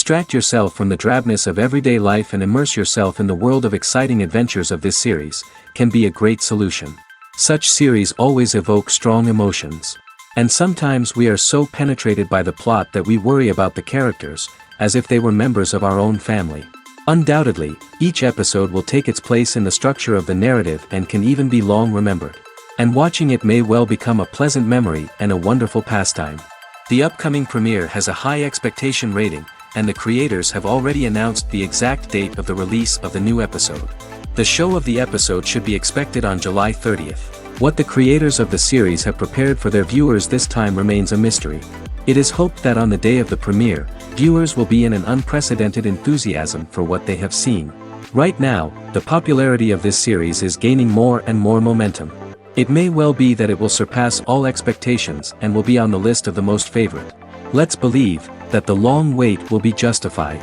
Distract yourself from the drabness of everyday life and immerse yourself in the world of exciting adventures of this series, can be a great solution. Such series always evoke strong emotions. And sometimes we are so penetrated by the plot that we worry about the characters, as if they were members of our own family. Undoubtedly, each episode will take its place in the structure of the narrative and can even be long remembered. And watching it may well become a pleasant memory and a wonderful pastime. The upcoming premiere has a high expectation rating, and the creators have already announced the exact date of the release of the new episode. The show of the episode should be expected on July 30th. What the creators of the series have prepared for their viewers this time remains a mystery. It is hoped that on the day of the premiere, viewers will be in an unprecedented enthusiasm for what they have seen. Right now, the popularity of this series is gaining more and more momentum. It may well be that it will surpass all expectations and will be on the list of the most favorite. Let's believe that the long wait will be justified.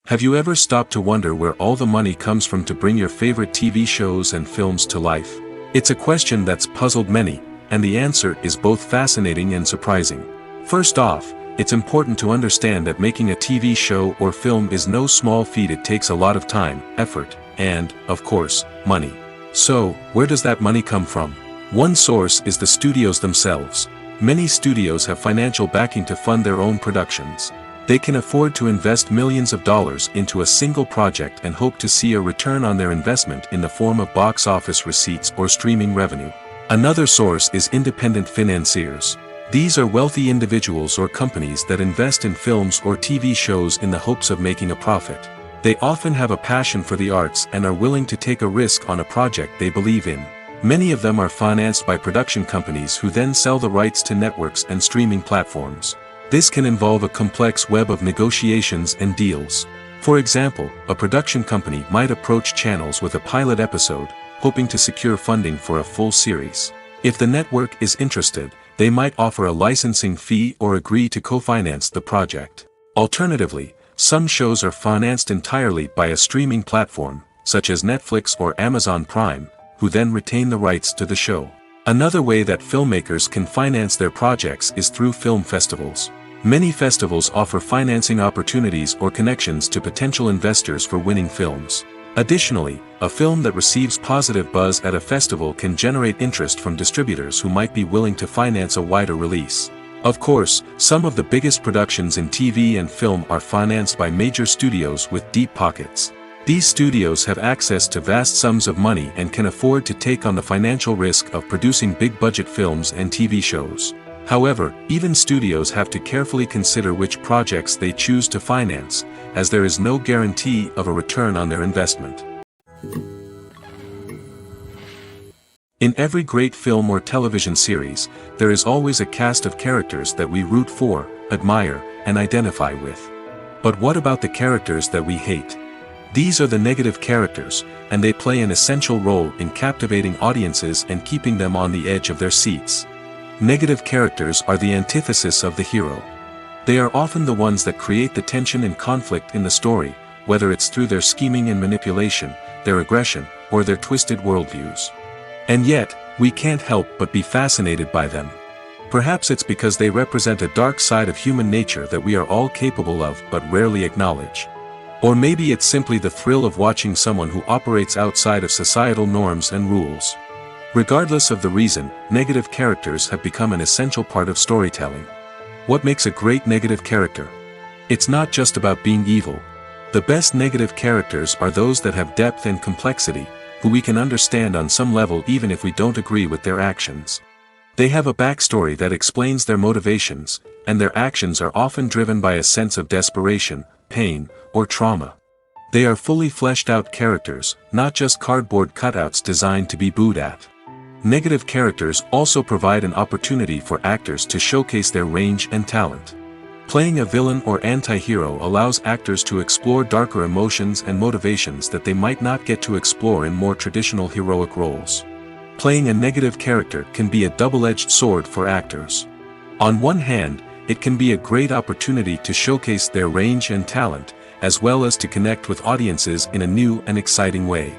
Have you ever stopped to wonder where all the money comes from to bring your favorite TV shows and films to life? It's a question that's puzzled many, and the answer is both fascinating and surprising. First off, it's important to understand that making a TV show or film is no small feat. It takes a lot of time, effort, and, of course, money. So, where does that money come from? One source is the studios themselves. Many studios have financial backing to fund their own productions. They can afford to invest millions of dollars into a single project and hope to see a return on their investment in the form of box office receipts or streaming revenue. Another source is independent financiers. These are wealthy individuals or companies that invest in films or TV shows in the hopes of making a profit. They often have a passion for the arts and are willing to take a risk on a project they believe in. Many of them are financed by production companies who then sell the rights to networks and streaming platforms. This can involve a complex web of negotiations and deals. For example, a production company might approach channels with a pilot episode, hoping to secure funding for a full series. If the network is interested, they might offer a licensing fee or agree to co-finance the project. Alternatively, some shows are financed entirely by a streaming platform, such as Netflix or Amazon Prime, who then retain the rights to the show. Another way that filmmakers can finance their projects is through film festivals. Many festivals offer financing opportunities or connections to potential investors for winning films. Additionally, a film that receives positive buzz at a festival can generate interest from distributors who might be willing to finance a wider release. Of course, some of the biggest productions in TV and film are financed by major studios with deep pockets. These studios have access to vast sums of money and can afford to take on the financial risk of producing big-budget films and TV shows. However, even studios have to carefully consider which projects they choose to finance, as there is no guarantee of a return on their investment. In every great film or television series, there is always a cast of characters that we root for, admire, and identify with. But what about the characters that we hate? These are the negative characters, and they play an essential role in captivating audiences and keeping them on the edge of their seats. Negative characters are the antithesis of the hero. They are often the ones that create the tension and conflict in the story, whether it's through their scheming and manipulation, their aggression, or their twisted worldviews. And yet, we can't help but be fascinated by them. Perhaps it's because they represent a dark side of human nature that we are all capable of but rarely acknowledge. Or maybe it's simply the thrill of watching someone who operates outside of societal norms and rules. Regardless of the reason, negative characters have become an essential part of storytelling. What makes a great negative character? It's not just about being evil. The best negative characters are those that have depth and complexity, who we can understand on some level even if we don't agree with their actions. They have a backstory that explains their motivations, and their actions are often driven by a sense of desperation, pain, or trauma. They are fully fleshed out characters, not just cardboard cutouts designed to be booed at. Negative characters also provide an opportunity for actors to showcase their range and talent. Playing a villain or anti-hero allows actors to explore darker emotions and motivations that they might not get to explore in more traditional heroic roles. Playing a negative character can be a double-edged sword for actors. On one hand, it can be a great opportunity to showcase their range and talent, as well as to connect with audiences in a new and exciting way.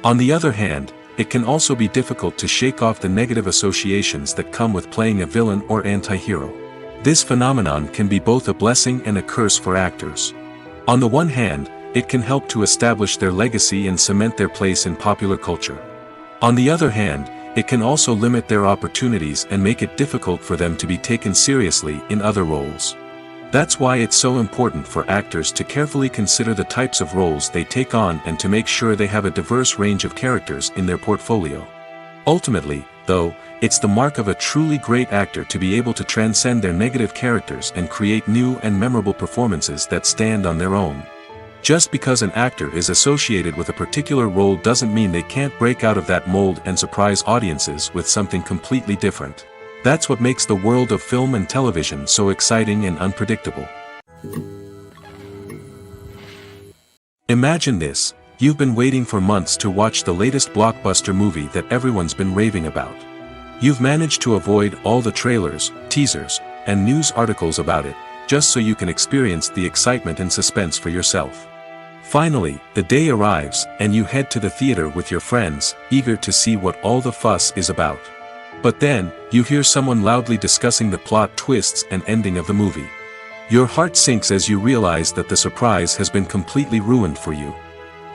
On the other hand, it can also be difficult to shake off the negative associations that come with playing a villain or anti-hero. This phenomenon can be both a blessing and a curse for actors. On the one hand, it can help to establish their legacy and cement their place in popular culture. On the other hand, it can also limit their opportunities and make it difficult for them to be taken seriously in other roles. That's why it's so important for actors to carefully consider the types of roles they take on and to make sure they have a diverse range of characters in their portfolio. Ultimately, though, it's the mark of a truly great actor to be able to transcend their negative characters and create new and memorable performances that stand on their own. Just because an actor is associated with a particular role doesn't mean they can't break out of that mold and surprise audiences with something completely different. That's what makes the world of film and television so exciting and unpredictable. Imagine this: you've been waiting for months to watch the latest blockbuster movie that everyone's been raving about. You've managed to avoid all the trailers, teasers, and news articles about it, just so you can experience the excitement and suspense for yourself. Finally, the day arrives, and you head to the theater with your friends, eager to see what all the fuss is about. But then, you hear someone loudly discussing the plot twists and ending of the movie. Your heart sinks as you realize that the surprise has been completely ruined for you.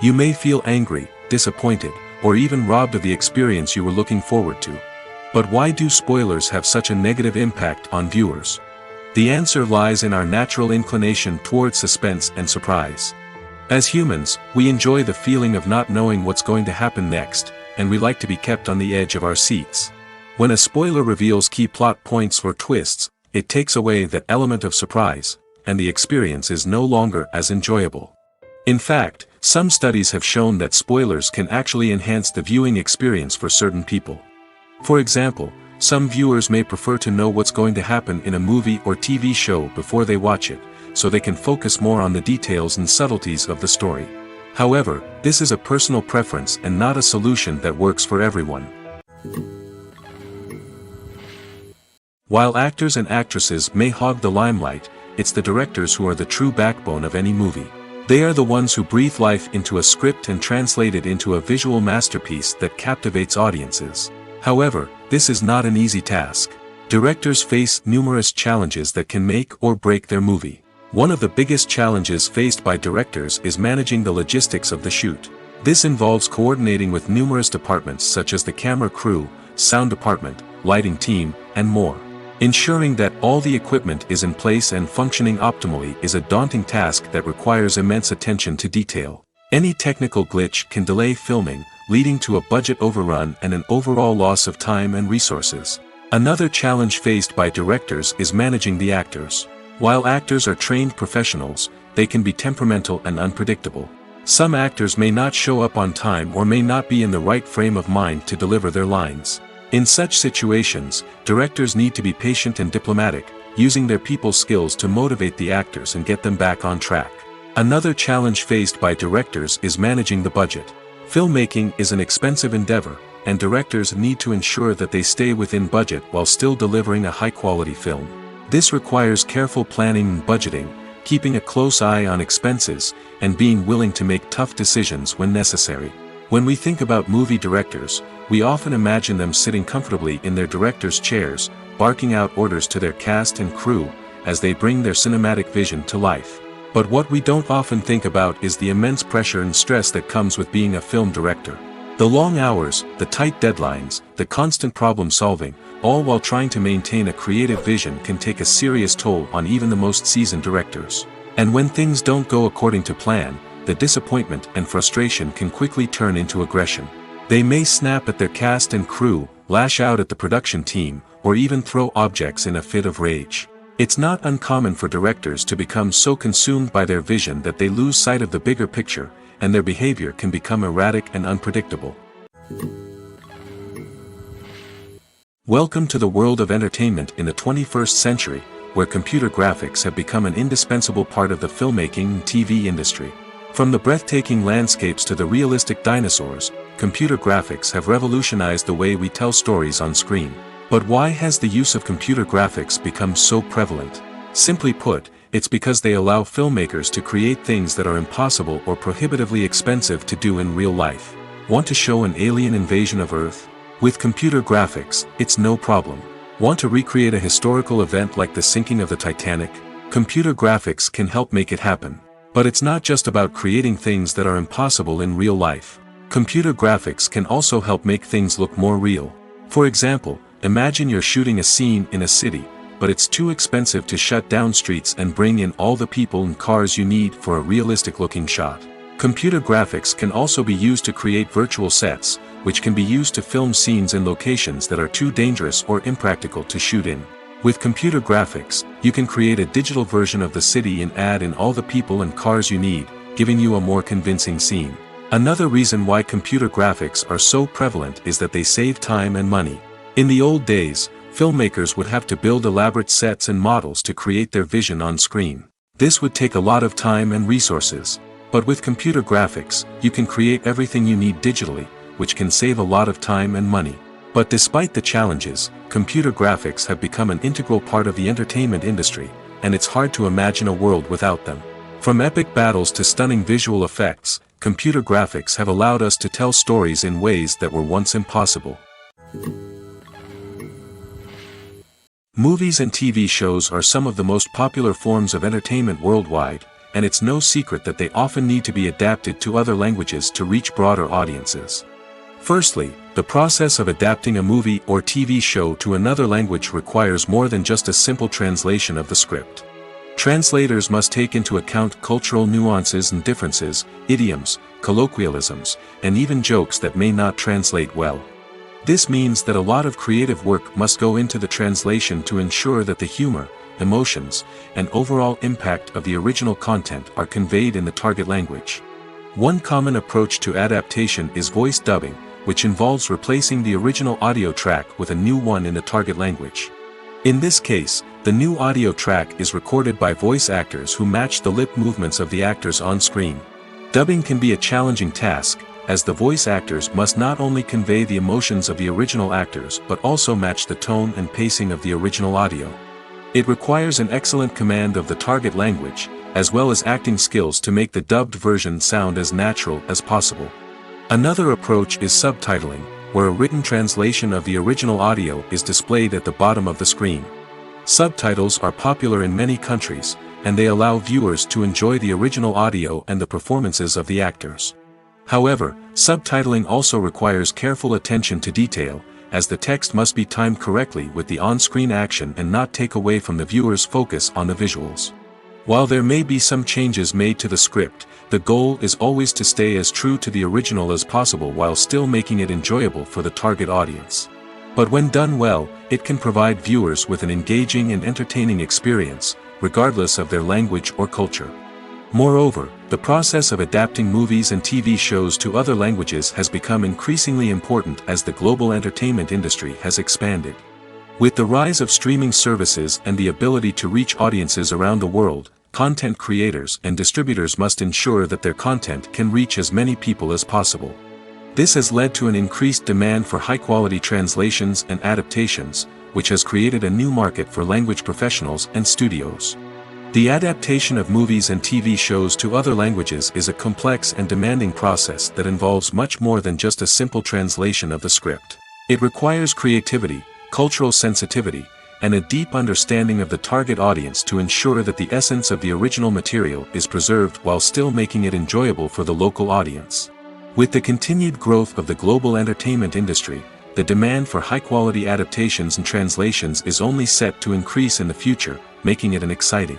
You may feel angry, disappointed, or even robbed of the experience you were looking forward to. But why do spoilers have such a negative impact on viewers? The answer lies in our natural inclination toward suspense and surprise. As humans, we enjoy the feeling of not knowing what's going to happen next, and we like to be kept on the edge of our seats. When a spoiler reveals key plot points or twists, it takes away that element of surprise, and the experience is no longer as enjoyable. In fact, some studies have shown that spoilers can actually enhance the viewing experience for certain people. For example, some viewers may prefer to know what's going to happen in a movie or TV show before they watch it, so they can focus more on the details and subtleties of the story. However, this is a personal preference and not a solution that works for everyone. While actors and actresses may hog the limelight, it's the directors who are the true backbone of any movie. They are the ones who breathe life into a script and translate it into a visual masterpiece that captivates audiences. However, this is not an easy task. Directors face numerous challenges that can make or break their movie. One of the biggest challenges faced by directors is managing the logistics of the shoot. This involves coordinating with numerous departments such as the camera crew, sound department, lighting team, and more. Ensuring that all the equipment is in place and functioning optimally is a daunting task that requires immense attention to detail. Any technical glitch can delay filming, leading to a budget overrun and an overall loss of time and resources. Another challenge faced by directors is managing the actors. While actors are trained professionals, they can be temperamental and unpredictable. Some actors may not show up on time or may not be in the right frame of mind to deliver their lines. In such situations, directors need to be patient and diplomatic, using their people skills to motivate the actors and get them back on track. Another challenge faced by directors is managing the budget. Filmmaking is an expensive endeavor, and directors need to ensure that they stay within budget while still delivering a high-quality film. This requires careful planning and budgeting, keeping a close eye on expenses, and being willing to make tough decisions when necessary. When we think about movie directors, we often imagine them sitting comfortably in their director's chairs, barking out orders to their cast and crew, as they bring their cinematic vision to life. But what we don't often think about is the immense pressure and stress that comes with being a film director. The long hours, the tight deadlines, the constant problem solving, all while trying to maintain a creative vision can take a serious toll on even the most seasoned directors. And when things don't go according to plan, the disappointment and frustration can quickly turn into aggression. They may snap at their cast and crew, lash out at the production team, or even throw objects in a fit of rage. It's not uncommon for directors to become so consumed by their vision that they lose sight of the bigger picture, and their behavior can become erratic and unpredictable. Welcome to the world of entertainment in the 21st century, where computer graphics have become an indispensable part of the filmmaking and TV industry. From the breathtaking landscapes to the realistic dinosaurs, computer graphics have revolutionized the way we tell stories on screen. But why has the use of computer graphics become so prevalent? Simply put, it's because they allow filmmakers to create things that are impossible or prohibitively expensive to do in real life. Want to show an alien invasion of Earth? With computer graphics, it's no problem. Want to recreate a historical event like the sinking of the Titanic? Computer graphics can help make it happen. But it's not just about creating things that are impossible in real life. Computer graphics can also help make things look more real. For example, imagine you're shooting a scene in a city, but it's too expensive to shut down streets and bring in all the people and cars you need for a realistic-looking shot. Computer graphics can also be used to create virtual sets, which can be used to film scenes in locations that are too dangerous or impractical to shoot in. With computer graphics, you can create a digital version of the city and add in all the people and cars you need, giving you a more convincing scene. Another reason why computer graphics are so prevalent is that they save time and money. In the old days, filmmakers would have to build elaborate sets and models to create their vision on screen. This would take a lot of time and resources. But with computer graphics, you can create everything you need digitally, which can save a lot of time and money. But despite the challenges, computer graphics have become an integral part of the entertainment industry, and it's hard to imagine a world without them. From epic battles to stunning visual effects, computer graphics have allowed us to tell stories in ways that were once impossible. Movies and TV shows are some of the most popular forms of entertainment worldwide, and it's no secret that they often need to be adapted to other languages to reach broader audiences. Firstly, the process of adapting a movie or TV show to another language requires more than just a simple translation of the script. Translators must take into account cultural nuances and differences, idioms, colloquialisms, and even jokes that may not translate well. This means that a lot of creative work must go into the translation to ensure that the humor, emotions, and overall impact of the original content are conveyed in the target language. One common approach to adaptation is voice dubbing, which involves replacing the original audio track with a new one in the target language. In this case, the new audio track is recorded by voice actors who match the lip movements of the actors on screen. Dubbing can be a challenging task, as the voice actors must not only convey the emotions of the original actors but also match the tone and pacing of the original audio. It requires an excellent command of the target language, as well as acting skills to make the dubbed version sound as natural as possible. Another approach is subtitling, where a written translation of the original audio is displayed at the bottom of the screen. Subtitles are popular in many countries, and they allow viewers to enjoy the original audio and the performances of the actors. However, subtitling also requires careful attention to detail, as the text must be timed correctly with the on-screen action and not take away from the viewer's focus on the visuals. While there may be some changes made to the script, the goal is always to stay as true to the original as possible while still making it enjoyable for the target audience. But when done well, it can provide viewers with an engaging and entertaining experience, regardless of their language or culture. Moreover, the process of adapting movies and TV shows to other languages has become increasingly important as the global entertainment industry has expanded. With the rise of streaming services and the ability to reach audiences around the world, content creators and distributors must ensure that their content can reach as many people as possible. This has led to an increased demand for high-quality translations and adaptations, which has created a new market for language professionals and studios. The adaptation of movies and TV shows to other languages is a complex and demanding process that involves much more than just a simple translation of the script. It requires creativity, cultural sensitivity, and a deep understanding of the target audience to ensure that the essence of the original material is preserved while still making it enjoyable for the local audience. With the continued growth of the global entertainment industry, the demand for high-quality adaptations and translations is only set to increase in the future, making it an exciting.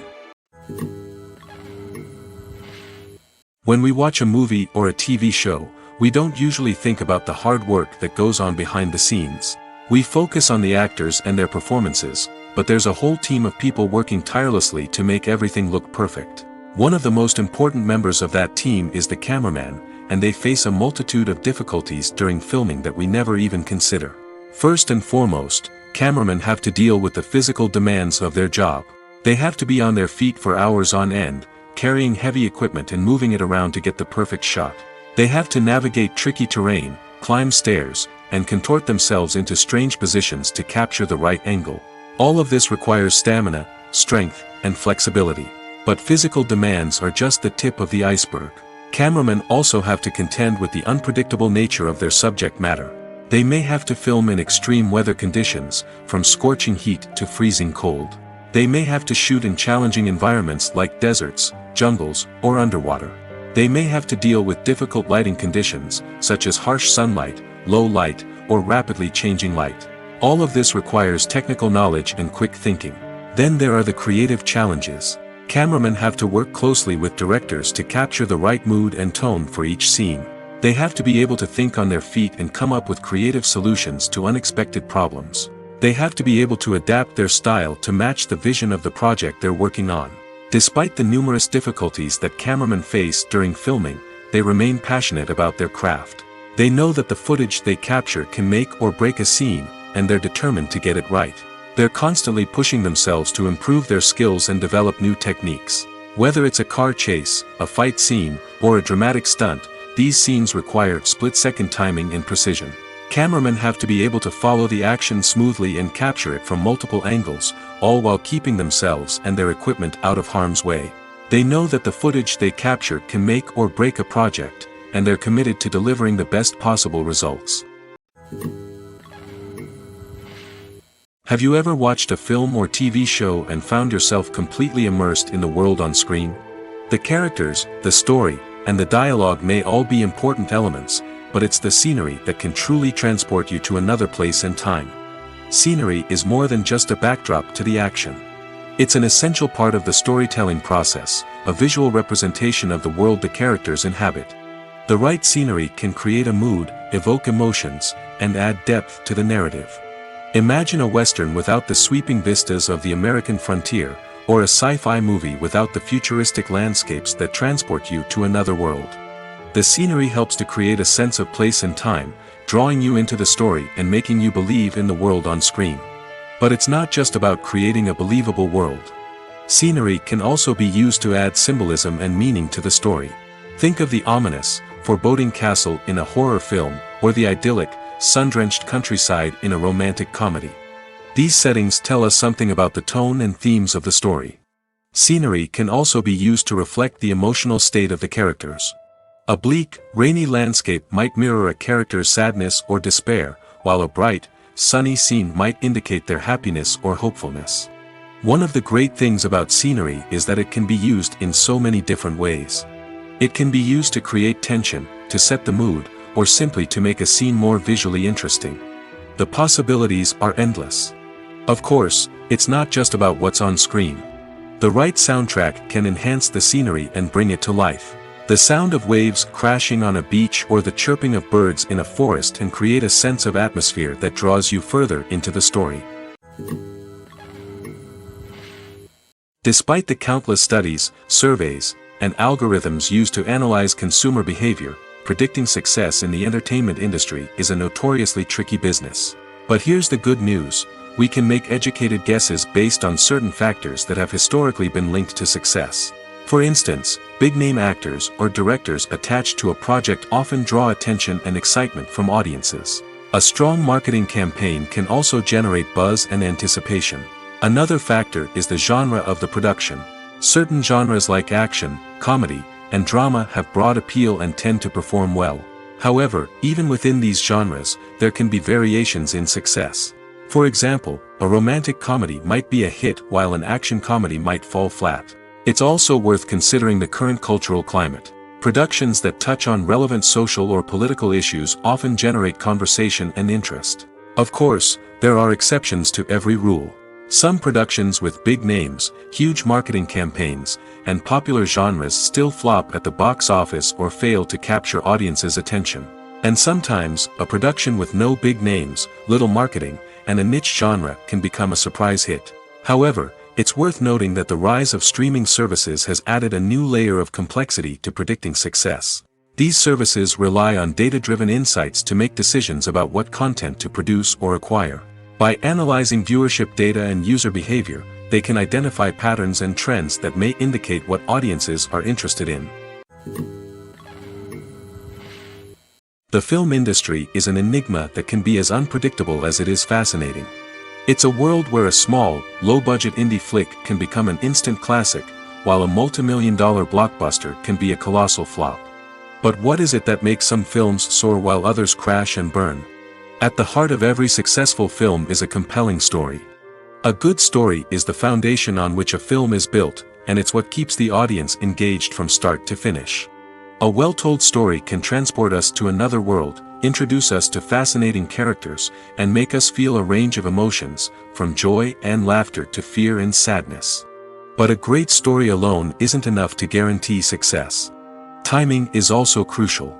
When we watch a movie or a TV show, we don't usually think about the hard work that goes on behind the scenes. We focus on the actors and their performances, but there's a whole team of people working tirelessly to make everything look perfect. One of the most important members of that team is the cameraman, and they face a multitude of difficulties during filming that we never even consider. First and foremost, cameramen have to deal with the physical demands of their job. They have to be on their feet for hours on end, carrying heavy equipment and moving it around to get the perfect shot. They have to navigate tricky terrain, climb stairs, and contort themselves into strange positions to capture the right angle. All of this requires stamina, strength, and flexibility. But physical demands are just the tip of the iceberg. Cameramen also have to contend with the unpredictable nature of their subject matter. They may have to film in extreme weather conditions, from scorching heat to freezing cold. They may have to shoot in challenging environments like deserts, jungles, or underwater. They may have to deal with difficult lighting conditions, such as harsh sunlight, low light, or rapidly changing light. All of this requires technical knowledge and quick thinking. Then there are the creative challenges. Cameramen have to work closely with directors to capture the right mood and tone for each scene. They have to be able to think on their feet and come up with creative solutions to unexpected problems. They have to be able to adapt their style to match the vision of the project they're working on. Despite the numerous difficulties that cameramen face during filming, they remain passionate about their craft. They know that the footage they capture can make or break a scene, and they're determined to get it right. They're constantly pushing themselves to improve their skills and develop new techniques. Whether it's a car chase, a fight scene, or a dramatic stunt, these scenes require split-second timing and precision. Cameramen have to be able to follow the action smoothly and capture it from multiple angles, all while keeping themselves and their equipment out of harm's way. They know that the footage they capture can make or break a project, and they're committed to delivering the best possible results. Have you ever watched a film or TV show and found yourself completely immersed in the world on screen? The characters, the story, and the dialogue may all be important elements, but it's the scenery that can truly transport you to another place and time. Scenery is more than just a backdrop to the action. It's an essential part of the storytelling process, a visual representation of the world the characters inhabit. The right scenery can create a mood, evoke emotions, and add depth to the narrative. Imagine a Western without the sweeping vistas of the American frontier, or a sci-fi movie without the futuristic landscapes that transport you to another world. The scenery helps to create a sense of place and time, drawing you into the story and making you believe in the world on screen. But it's not just about creating a believable world. Scenery can also be used to add symbolism and meaning to the story. Think of the ominous, foreboding castle in a horror film, or the idyllic, sun-drenched countryside in a romantic comedy. These settings tell us something about the tone and themes of the story. Scenery can also be used to reflect the emotional state of the characters. A bleak, rainy landscape might mirror a character's sadness or despair, while a bright, sunny scene might indicate their happiness or hopefulness. One of the great things about scenery is that it can be used in so many different ways. It can be used to create tension, to set the mood, or simply to make a scene more visually interesting. The possibilities are endless. Of course, it's not just about what's on screen. The right soundtrack can enhance the scenery and bring it to life. The sound of waves crashing on a beach or the chirping of birds in a forest can create a sense of atmosphere that draws you further into the story. Despite the countless studies, surveys, and algorithms used to analyze consumer behavior, predicting success in the entertainment industry is a notoriously tricky business. But here's the good news: we can make educated guesses based on certain factors that have historically been linked to success. For instance, big-name actors or directors attached to a project often draw attention and excitement from audiences. A strong marketing campaign can also generate buzz and anticipation. Another factor is the genre of the production. Certain genres like action, comedy, and drama have broad appeal and tend to perform well. However, even within these genres, there can be variations in success. For example, a romantic comedy might be a hit while an action comedy might fall flat. It's also worth considering the current cultural climate. Productions that touch on relevant social or political issues often generate conversation and interest. Of course, there are exceptions to every rule. Some productions with big names, huge marketing campaigns, and popular genres still flop at the box office or fail to capture audiences' attention. And sometimes, a production with no big names, little marketing, and a niche genre can become a surprise hit. However, it's worth noting that the rise of streaming services has added a new layer of complexity to predicting success. These services rely on data-driven insights to make decisions about what content to produce or acquire. By analyzing viewership data and user behavior, they can identify patterns and trends that may indicate what audiences are interested in. The film industry is an enigma that can be as unpredictable as it is fascinating. It's a world where a small, low-budget indie flick can become an instant classic, while a multi-million-dollar blockbuster can be a colossal flop. But what is it that makes some films soar while others crash and burn? At the heart of every successful film is a compelling story. A good story is the foundation on which a film is built, and it's what keeps the audience engaged from start to finish. A well-told story can transport us to another world, introduce us to fascinating characters, and make us feel a range of emotions, from joy and laughter to fear and sadness. But a great story alone isn't enough to guarantee success. Timing is also crucial.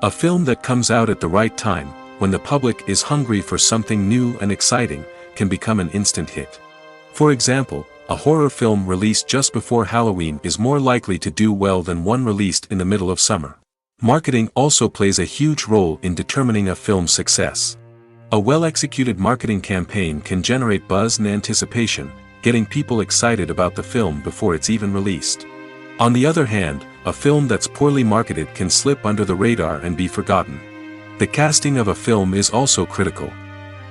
A film that comes out at the right time, when the public is hungry for something new and exciting, can become an instant hit. For example, a horror film released just before Halloween is more likely to do well than one released in the middle of summer. Marketing also plays a huge role in determining a film's success. A well-executed marketing campaign can generate buzz and anticipation, getting people excited about the film before it's even released. On the other hand, a film that's poorly marketed can slip under the radar and be forgotten. The casting of a film is also critical.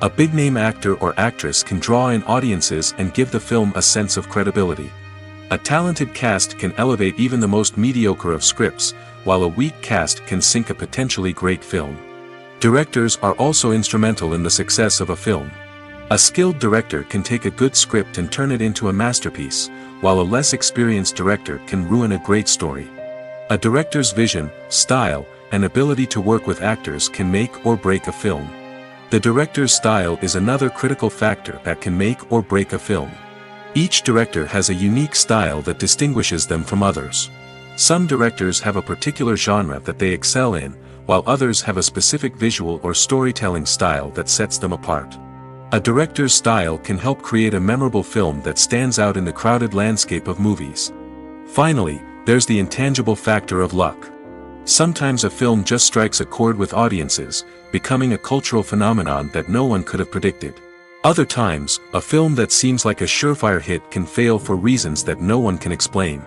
A big-name actor or actress can draw in audiences and give the film a sense of credibility. A talented cast can elevate even the most mediocre of scripts, while a weak cast can sink a potentially great film. Directors are also instrumental in the success of a film. A skilled director can take a good script and turn it into a masterpiece, while a less experienced director can ruin a great story. A director's vision, style, and ability to work with actors can make or break a film. The director's style is another critical factor that can make or break a film. Each director has a unique style that distinguishes them from others. Some directors have a particular genre that they excel in, while others have a specific visual or storytelling style that sets them apart. A director's style can help create a memorable film that stands out in the crowded landscape of movies. Finally, there's the intangible factor of luck. Sometimes a film just strikes a chord with audiences, becoming a cultural phenomenon that no one could have predicted. Other times, a film that seems like a surefire hit can fail for reasons that no one can explain.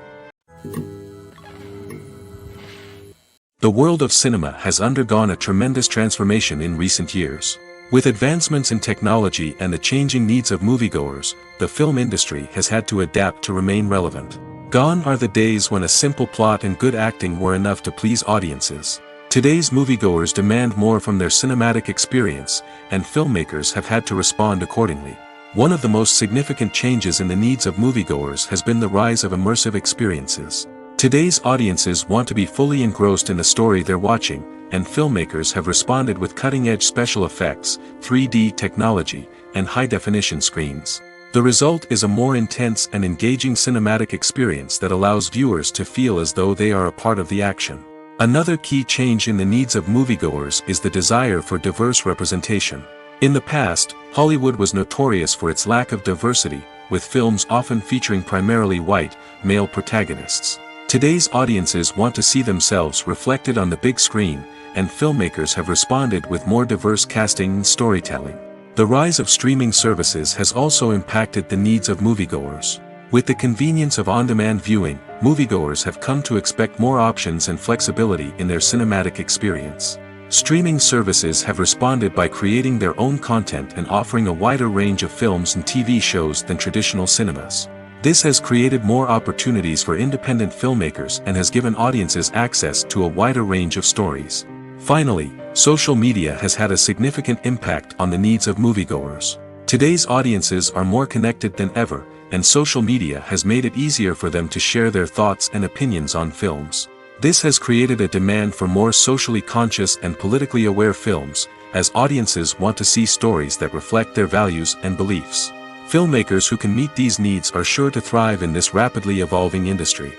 The world of cinema has undergone a tremendous transformation in recent years. With advancements in technology and the changing needs of moviegoers, the film industry has had to adapt to remain relevant. Gone are the days when a simple plot and good acting were enough to please audiences. Today's moviegoers demand more from their cinematic experience, and filmmakers have had to respond accordingly. One of the most significant changes in the needs of moviegoers has been the rise of immersive experiences. Today's audiences want to be fully engrossed in the story they're watching, and filmmakers have responded with cutting-edge special effects, 3D technology, and high-definition screens. The result is a more intense and engaging cinematic experience that allows viewers to feel as though they are a part of the action. Another key change in the needs of moviegoers is the desire for diverse representation. In the past, Hollywood was notorious for its lack of diversity, with films often featuring primarily white, male protagonists. Today's audiences want to see themselves reflected on the big screen, and filmmakers have responded with more diverse casting and storytelling. The rise of streaming services has also impacted the needs of moviegoers. With the convenience of on-demand viewing, moviegoers have come to expect more options and flexibility in their cinematic experience. Streaming services have responded by creating their own content and offering a wider range of films and TV shows than traditional cinemas. This has created more opportunities for independent filmmakers and has given audiences access to a wider range of stories. Finally, social media has had a significant impact on the needs of moviegoers. Today's audiences are more connected than ever, and social media has made it easier for them to share their thoughts and opinions on films. This has created a demand for more socially conscious and politically aware films, as audiences want to see stories that reflect their values and beliefs. Filmmakers who can meet these needs are sure to thrive in this rapidly evolving industry.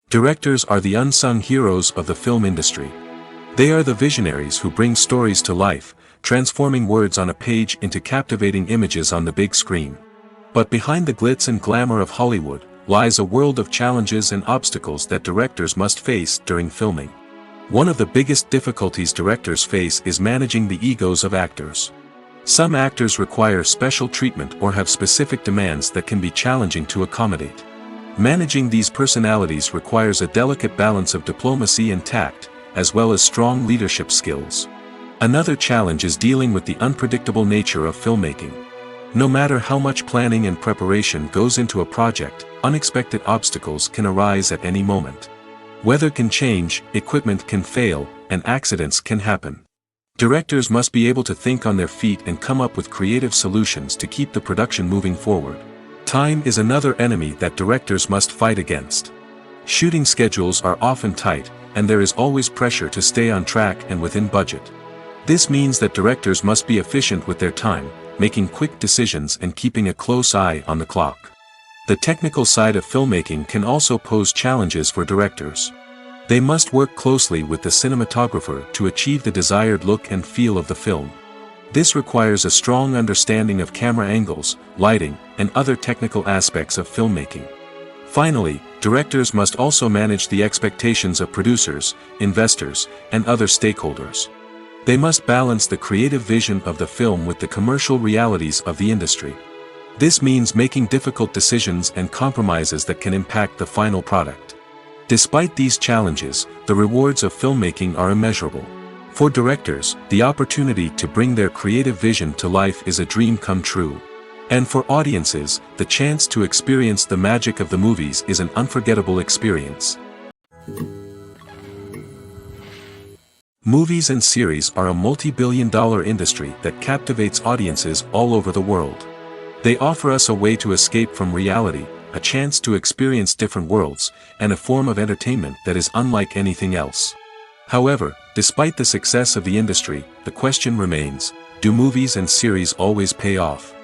Directors are the unsung heroes of the film industry. They are the visionaries who bring stories to life, transforming words on a page into captivating images on the big screen. But behind the glitz and glamour of Hollywood lies a world of challenges and obstacles that directors must face during filming. One of the biggest difficulties directors face is managing the egos of actors. Some actors require special treatment or have specific demands that can be challenging to accommodate. Managing these personalities requires a delicate balance of diplomacy and tact, as well as strong leadership skills. Another challenge is dealing with the unpredictable nature of filmmaking. No matter how much planning and preparation goes into a project, unexpected obstacles can arise at any moment. Weather can change, equipment can fail, and accidents can happen. Directors must be able to think on their feet and come up with creative solutions to keep the production moving forward. Time is another enemy that directors must fight against. Shooting schedules are often tight, and there is always pressure to stay on track and within budget. This means that directors must be efficient with their time, making quick decisions and keeping a close eye on the clock. The technical side of filmmaking can also pose challenges for directors. They must work closely with the cinematographer to achieve the desired look and feel of the film. This requires a strong understanding of camera angles, lighting, and other technical aspects of filmmaking. Finally, directors must also manage the expectations of producers, investors, and other stakeholders. They must balance the creative vision of the film with the commercial realities of the industry. This means making difficult decisions and compromises that can impact the final product. Despite these challenges, the rewards of filmmaking are immeasurable. For directors, the opportunity to bring their creative vision to life is a dream come true. And for audiences, the chance to experience the magic of the movies is an unforgettable experience. Movies and series are a multi-billion-dollar industry that captivates audiences all over the world. They offer us a way to escape from reality, a chance to experience different worlds, and a form of entertainment that is unlike anything else. However, despite the success of the industry, the question remains, do movies and series always pay off?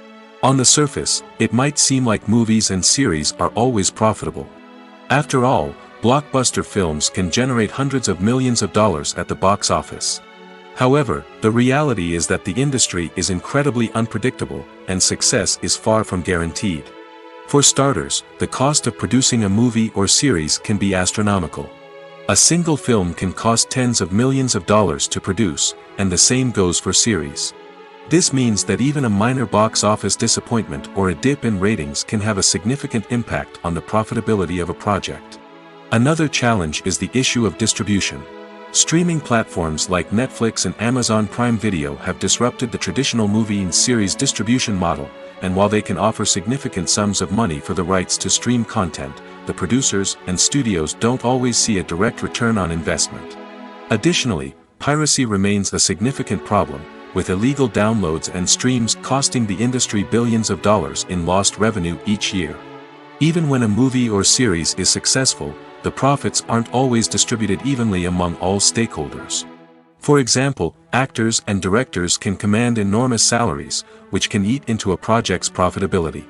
On the surface, it might seem like movies and series are always profitable. After all, blockbuster films can generate hundreds of millions of dollars at the box office. However, the reality is that the industry is incredibly unpredictable, and success is far from guaranteed. For starters, the cost of producing a movie or series can be astronomical. A single film can cost tens of millions of dollars to produce, and the same goes for series. This means that even a minor box office disappointment or a dip in ratings can have a significant impact on the profitability of a project. Another challenge is the issue of distribution. Streaming platforms like Netflix and Amazon Prime Video have disrupted the traditional movie and series distribution model, and while they can offer significant sums of money for the rights to stream content, the producers and studios don't always see a direct return on investment. Additionally, piracy remains a significant problem, with illegal downloads and streams costing the industry billions of dollars in lost revenue each year. Even when a movie or series is successful, the profits aren't always distributed evenly among all stakeholders. For example, actors and directors can command enormous salaries, which can eat into a project's profitability.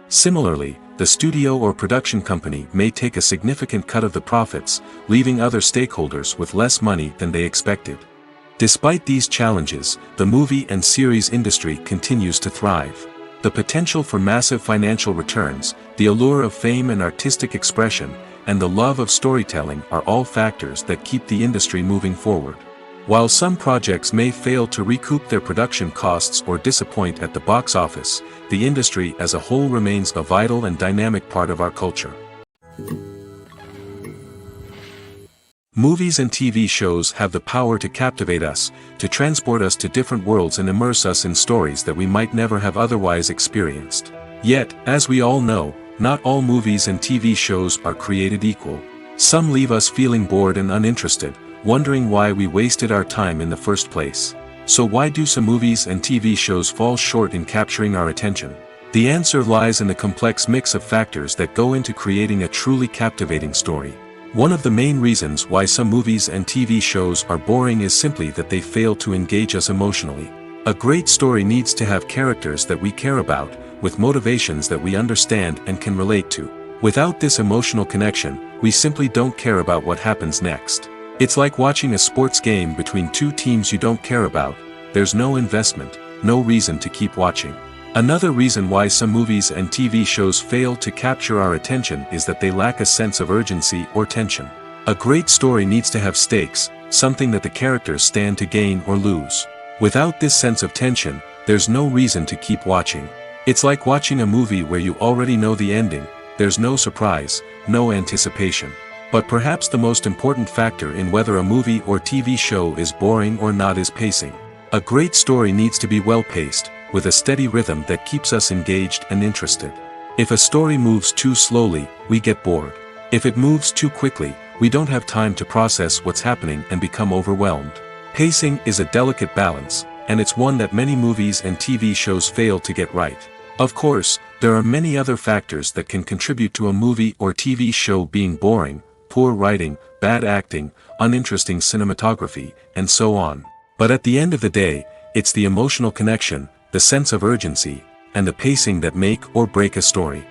Similarly, the studio or production company may take a significant cut of the profits, leaving other stakeholders with less money than they expected. Despite these challenges, the movie and series industry continues to thrive. The potential for massive financial returns, the allure of fame and artistic expression, and the love of storytelling are all factors that keep the industry moving forward. While some projects may fail to recoup their production costs or disappoint at the box office, the industry as a whole remains a vital and dynamic part of our culture. Movies and TV shows have the power to captivate us, to transport us to different worlds and immerse us in stories that we might never have otherwise experienced. Yet, as we all know, not all movies and TV shows are created equal. Some leave us feeling bored and uninterested, wondering why we wasted our time in the first place. So why do some movies and TV shows fall short in capturing our attention? The answer lies in the complex mix of factors that go into creating a truly captivating story. One of the main reasons why some movies and TV shows are boring is simply that they fail to engage us emotionally. A great story needs to have characters that we care about, with motivations that we understand and can relate to. Without this emotional connection, we simply don't care about what happens next. It's like watching a sports game between two teams you don't care about. There's no investment, no reason to keep watching. Another reason why some movies and TV shows fail to capture our attention is that they lack a sense of urgency or tension. A great story needs to have stakes, something that the characters stand to gain or lose. Without this sense of tension, there's no reason to keep watching. It's like watching a movie where you already know the ending, there's no surprise, no anticipation. But perhaps the most important factor in whether a movie or TV show is boring or not is pacing. A great story needs to be well-paced, with a steady rhythm that keeps us engaged and interested. If a story moves too slowly, we get bored. If it moves too quickly, we don't have time to process what's happening and become overwhelmed. Pacing is a delicate balance, and it's one that many movies and TV shows fail to get right. Of course, there are many other factors that can contribute to a movie or TV show being boring: poor writing, bad acting, uninteresting cinematography, and so on. But at the end of the day, it's the emotional connection, the sense of urgency, and the pacing that make or break a story.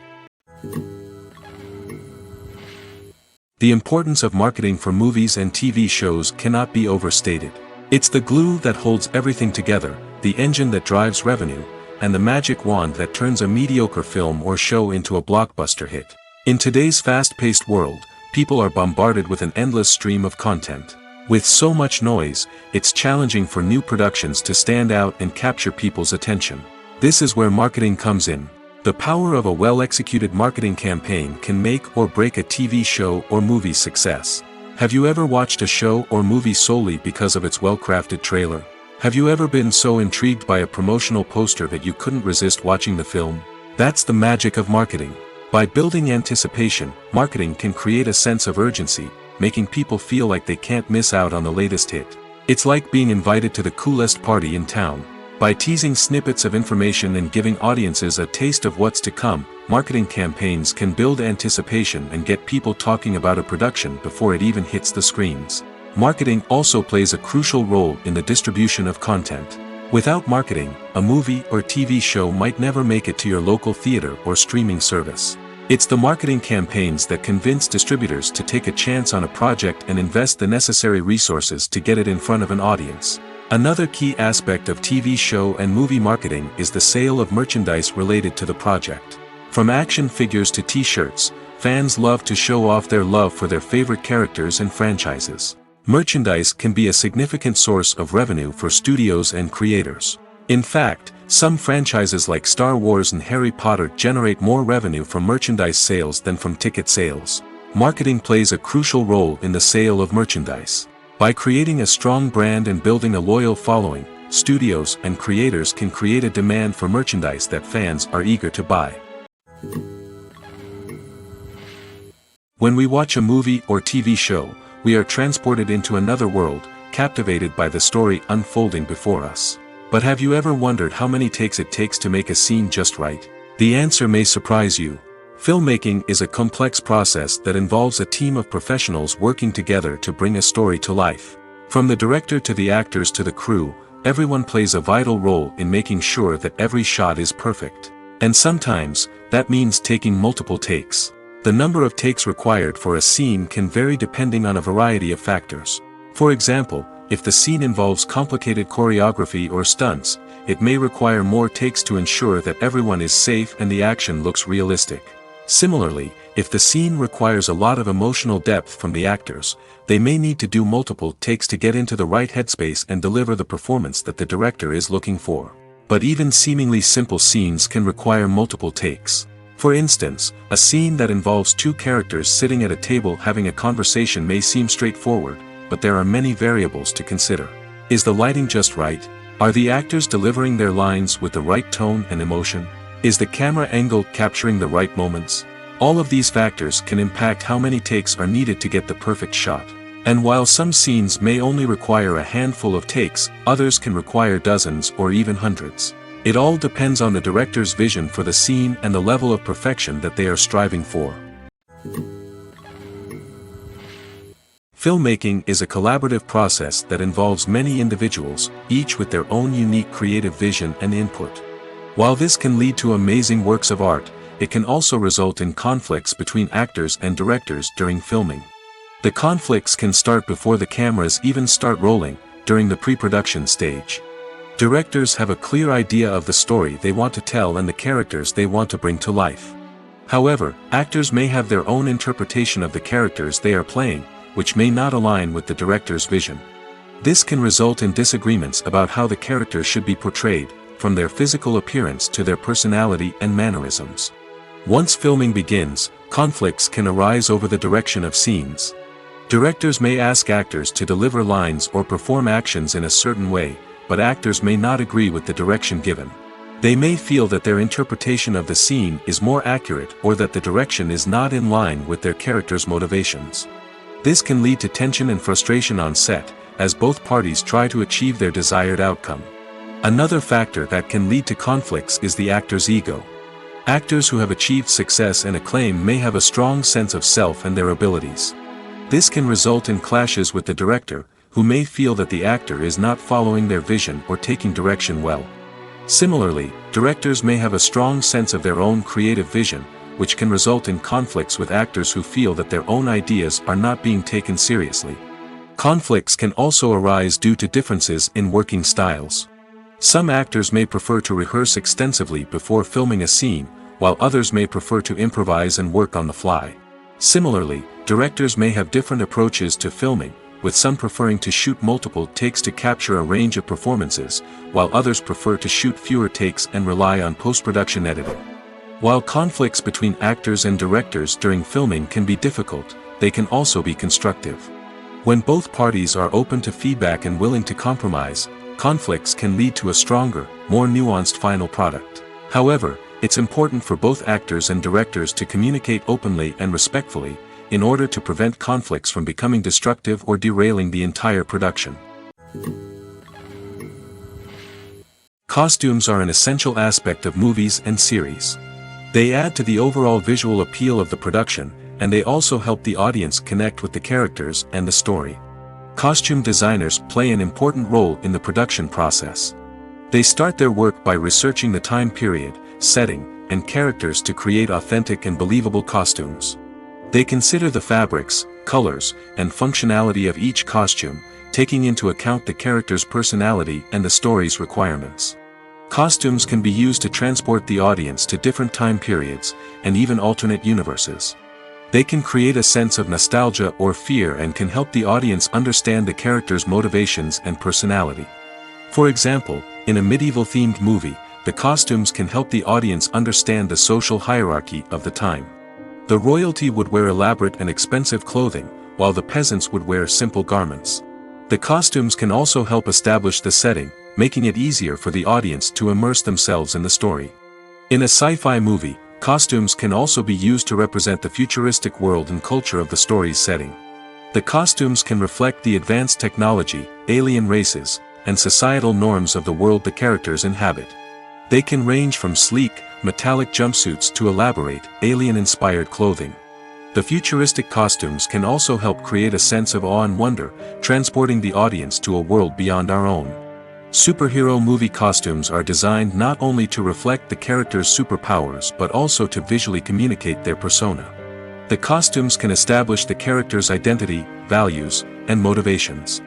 The importance of marketing for movies and TV shows cannot be overstated. It's the glue that holds everything together, the engine that drives revenue, and the magic wand that turns a mediocre film or show into a blockbuster hit. In today's fast-paced world, people are bombarded with an endless stream of content. With so much noise, it's challenging for new productions to stand out and capture people's attention. This is where marketing comes in. The power of a well-executed marketing campaign can make or break a TV show or movie's success. Have you ever watched a show or movie solely because of its well-crafted trailer? Have you ever been so intrigued by a promotional poster that you couldn't resist watching the film? That's the magic of marketing. By building anticipation, marketing can create a sense of urgency, making people feel like they can't miss out on the latest hit. It's like being invited to the coolest party in town. By teasing snippets of information and giving audiences a taste of what's to come, marketing campaigns can build anticipation and get people talking about a production before it even hits the screens. Marketing also plays a crucial role in the distribution of content. Without marketing, a movie or TV show might never make it to your local theater or streaming service. It's the marketing campaigns that convince distributors to take a chance on a project and invest the necessary resources to get it in front of an audience. Another key aspect of TV show and movie marketing is the sale of merchandise related to the project. From action figures to t-shirts, fans love to show off their love for their favorite characters and franchises. Merchandise can be a significant source of revenue for studios and creators. In fact, some franchises like Star Wars and Harry Potter generate more revenue from merchandise sales than from ticket sales. Marketing plays a crucial role in the sale of merchandise. By creating a strong brand and building a loyal following, studios and creators can create a demand for merchandise that fans are eager to buy. When we watch a movie or TV show, we are transported into another world, captivated by the story unfolding before us. But have you ever wondered how many takes it takes to make a scene just right? The answer may surprise you. Filmmaking is a complex process that involves a team of professionals working together to bring a story to life. From the director to the actors to the crew, everyone plays a vital role in making sure that every shot is perfect. And sometimes, that means taking multiple takes. The number of takes required for a scene can vary depending on a variety of factors. For example, if the scene involves complicated choreography or stunts, it may require more takes to ensure that everyone is safe and the action looks realistic. Similarly, if the scene requires a lot of emotional depth from the actors, they may need to do multiple takes to get into the right headspace and deliver the performance that the director is looking for. But even seemingly simple scenes can require multiple takes. For instance, a scene that involves two characters sitting at a table having a conversation may seem straightforward, but there are many variables to consider. Is the lighting just right? Are the actors delivering their lines with the right tone and emotion? Is the camera angle capturing the right moments? All of these factors can impact how many takes are needed to get the perfect shot. And while some scenes may only require a handful of takes, others can require dozens or even hundreds. It all depends on the director's vision for the scene and the level of perfection that they are striving for. Filmmaking is a collaborative process that involves many individuals, each with their own unique creative vision and input. While this can lead to amazing works of art, it can also result in conflicts between actors and directors during filming. The conflicts can start before the cameras even start rolling, during the pre-production stage. Directors have a clear idea of the story they want to tell and the characters they want to bring to life. However, actors may have their own interpretation of the characters they are playing, which may not align with the director's vision. This can result in disagreements about how the characters should be portrayed, from their physical appearance to their personality and mannerisms. Once filming begins, conflicts can arise over the direction of scenes. Directors may ask actors to deliver lines or perform actions in a certain way, but actors may not agree with the direction given. They may feel that their interpretation of the scene is more accurate or that the direction is not in line with their character's motivations. This can lead to tension and frustration on set, as both parties try to achieve their desired outcome. Another factor that can lead to conflicts is the actor's ego. Actors who have achieved success and acclaim may have a strong sense of self and their abilities. This can result in clashes with the director, who may feel that the actor is not following their vision or taking direction well. Similarly, directors may have a strong sense of their own creative vision, which can result in conflicts with actors who feel that their own ideas are not being taken seriously. Conflicts can also arise due to differences in working styles. Some actors may prefer to rehearse extensively before filming a scene, while others may prefer to improvise and work on the fly. Similarly, directors may have different approaches to filming, with some preferring to shoot multiple takes to capture a range of performances, while others prefer to shoot fewer takes and rely on post-production editing. While conflicts between actors and directors during filming can be difficult, they can also be constructive. When both parties are open to feedback and willing to compromise, conflicts can lead to a stronger, more nuanced final product. However, it's important for both actors and directors to communicate openly and respectfully, in order to prevent conflicts from becoming destructive or derailing the entire production. Costumes are an essential aspect of movies and series. They add to the overall visual appeal of the production, and they also help the audience connect with the characters and the story. Costume designers play an important role in the production process. They start their work by researching the time period, setting, and characters to create authentic and believable costumes. They consider the fabrics, colors, and functionality of each costume, taking into account the character's personality and the story's requirements. Costumes can be used to transport the audience to different time periods, and even alternate universes. They can create a sense of nostalgia or fear and can help the audience understand the character's motivations and personality. For example, in a medieval-themed movie, the costumes can help the audience understand the social hierarchy of the time. The royalty would wear elaborate and expensive clothing, while the peasants would wear simple garments. The costumes can also help establish the setting, making it easier for the audience to immerse themselves in the story. In a sci-fi movie, costumes can also be used to represent the futuristic world and culture of the story's setting. The costumes can reflect the advanced technology, alien races, and societal norms of the world the characters inhabit. They can range from sleek, metallic jumpsuits to elaborate, alien-inspired clothing. The futuristic costumes can also help create a sense of awe and wonder, transporting the audience to a world beyond our own. Superhero movie costumes are designed not only to reflect the character's superpowers but also to visually communicate their persona. The costumes can establish the character's identity, values, and motivations.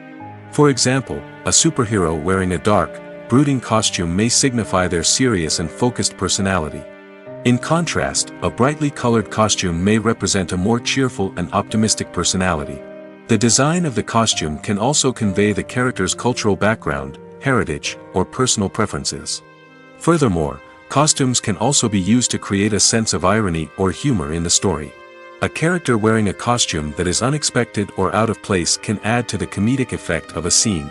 For example, a superhero wearing a dark, brooding costume may signify their serious and focused personality. In contrast, a brightly colored costume may represent a more cheerful and optimistic personality. The design of the costume can also convey the character's cultural background, heritage, or personal preferences. Furthermore, costumes can also be used to create a sense of irony or humor in the story. A character wearing a costume that is unexpected or out of place can add to the comedic effect of a scene.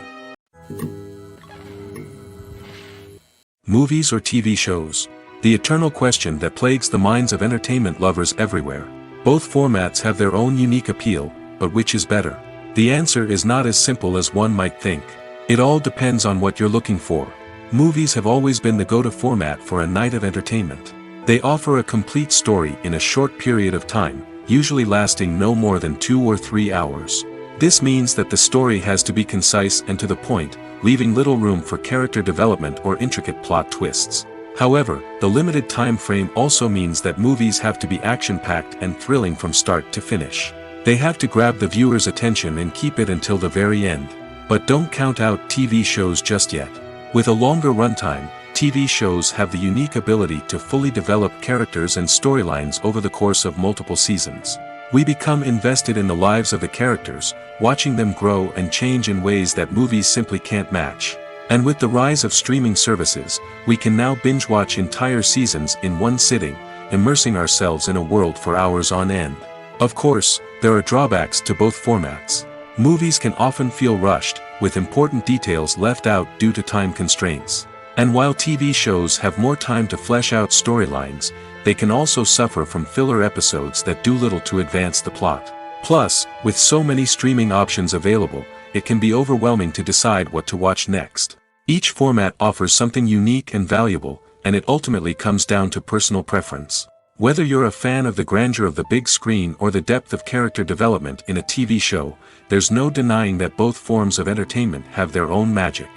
Movies or TV shows? The eternal question that plagues the minds of entertainment lovers everywhere. Both formats have their own unique appeal, but which is better? The answer is not as simple as one might think. It all depends on what you're looking for. Movies have always been the go-to format for a night of entertainment. They offer a complete story in a short period of time, usually lasting no more than 2 or 3 hours. This means that the story has to be concise and to the point, leaving little room for character development or intricate plot twists. However, the limited time frame also means that movies have to be action-packed and thrilling from start to finish. They have to grab the viewer's attention and keep it until the very end. But don't count out TV shows just yet. With a longer runtime, TV shows have the unique ability to fully develop characters and storylines over the course of multiple seasons. We become invested in the lives of the characters, watching them grow and change in ways that movies simply can't match. And with the rise of streaming services, we can now binge-watch entire seasons in one sitting, immersing ourselves in a world for hours on end. Of course, there are drawbacks to both formats. Movies can often feel rushed, with important details left out due to time constraints. And while TV shows have more time to flesh out storylines, they can also suffer from filler episodes that do little to advance the plot. Plus, with so many streaming options available, it can be overwhelming to decide what to watch next. Each format offers something unique and valuable, and it ultimately comes down to personal preference. Whether you're a fan of the grandeur of the big screen or the depth of character development in a TV show, there's no denying that both forms of entertainment have their own magic.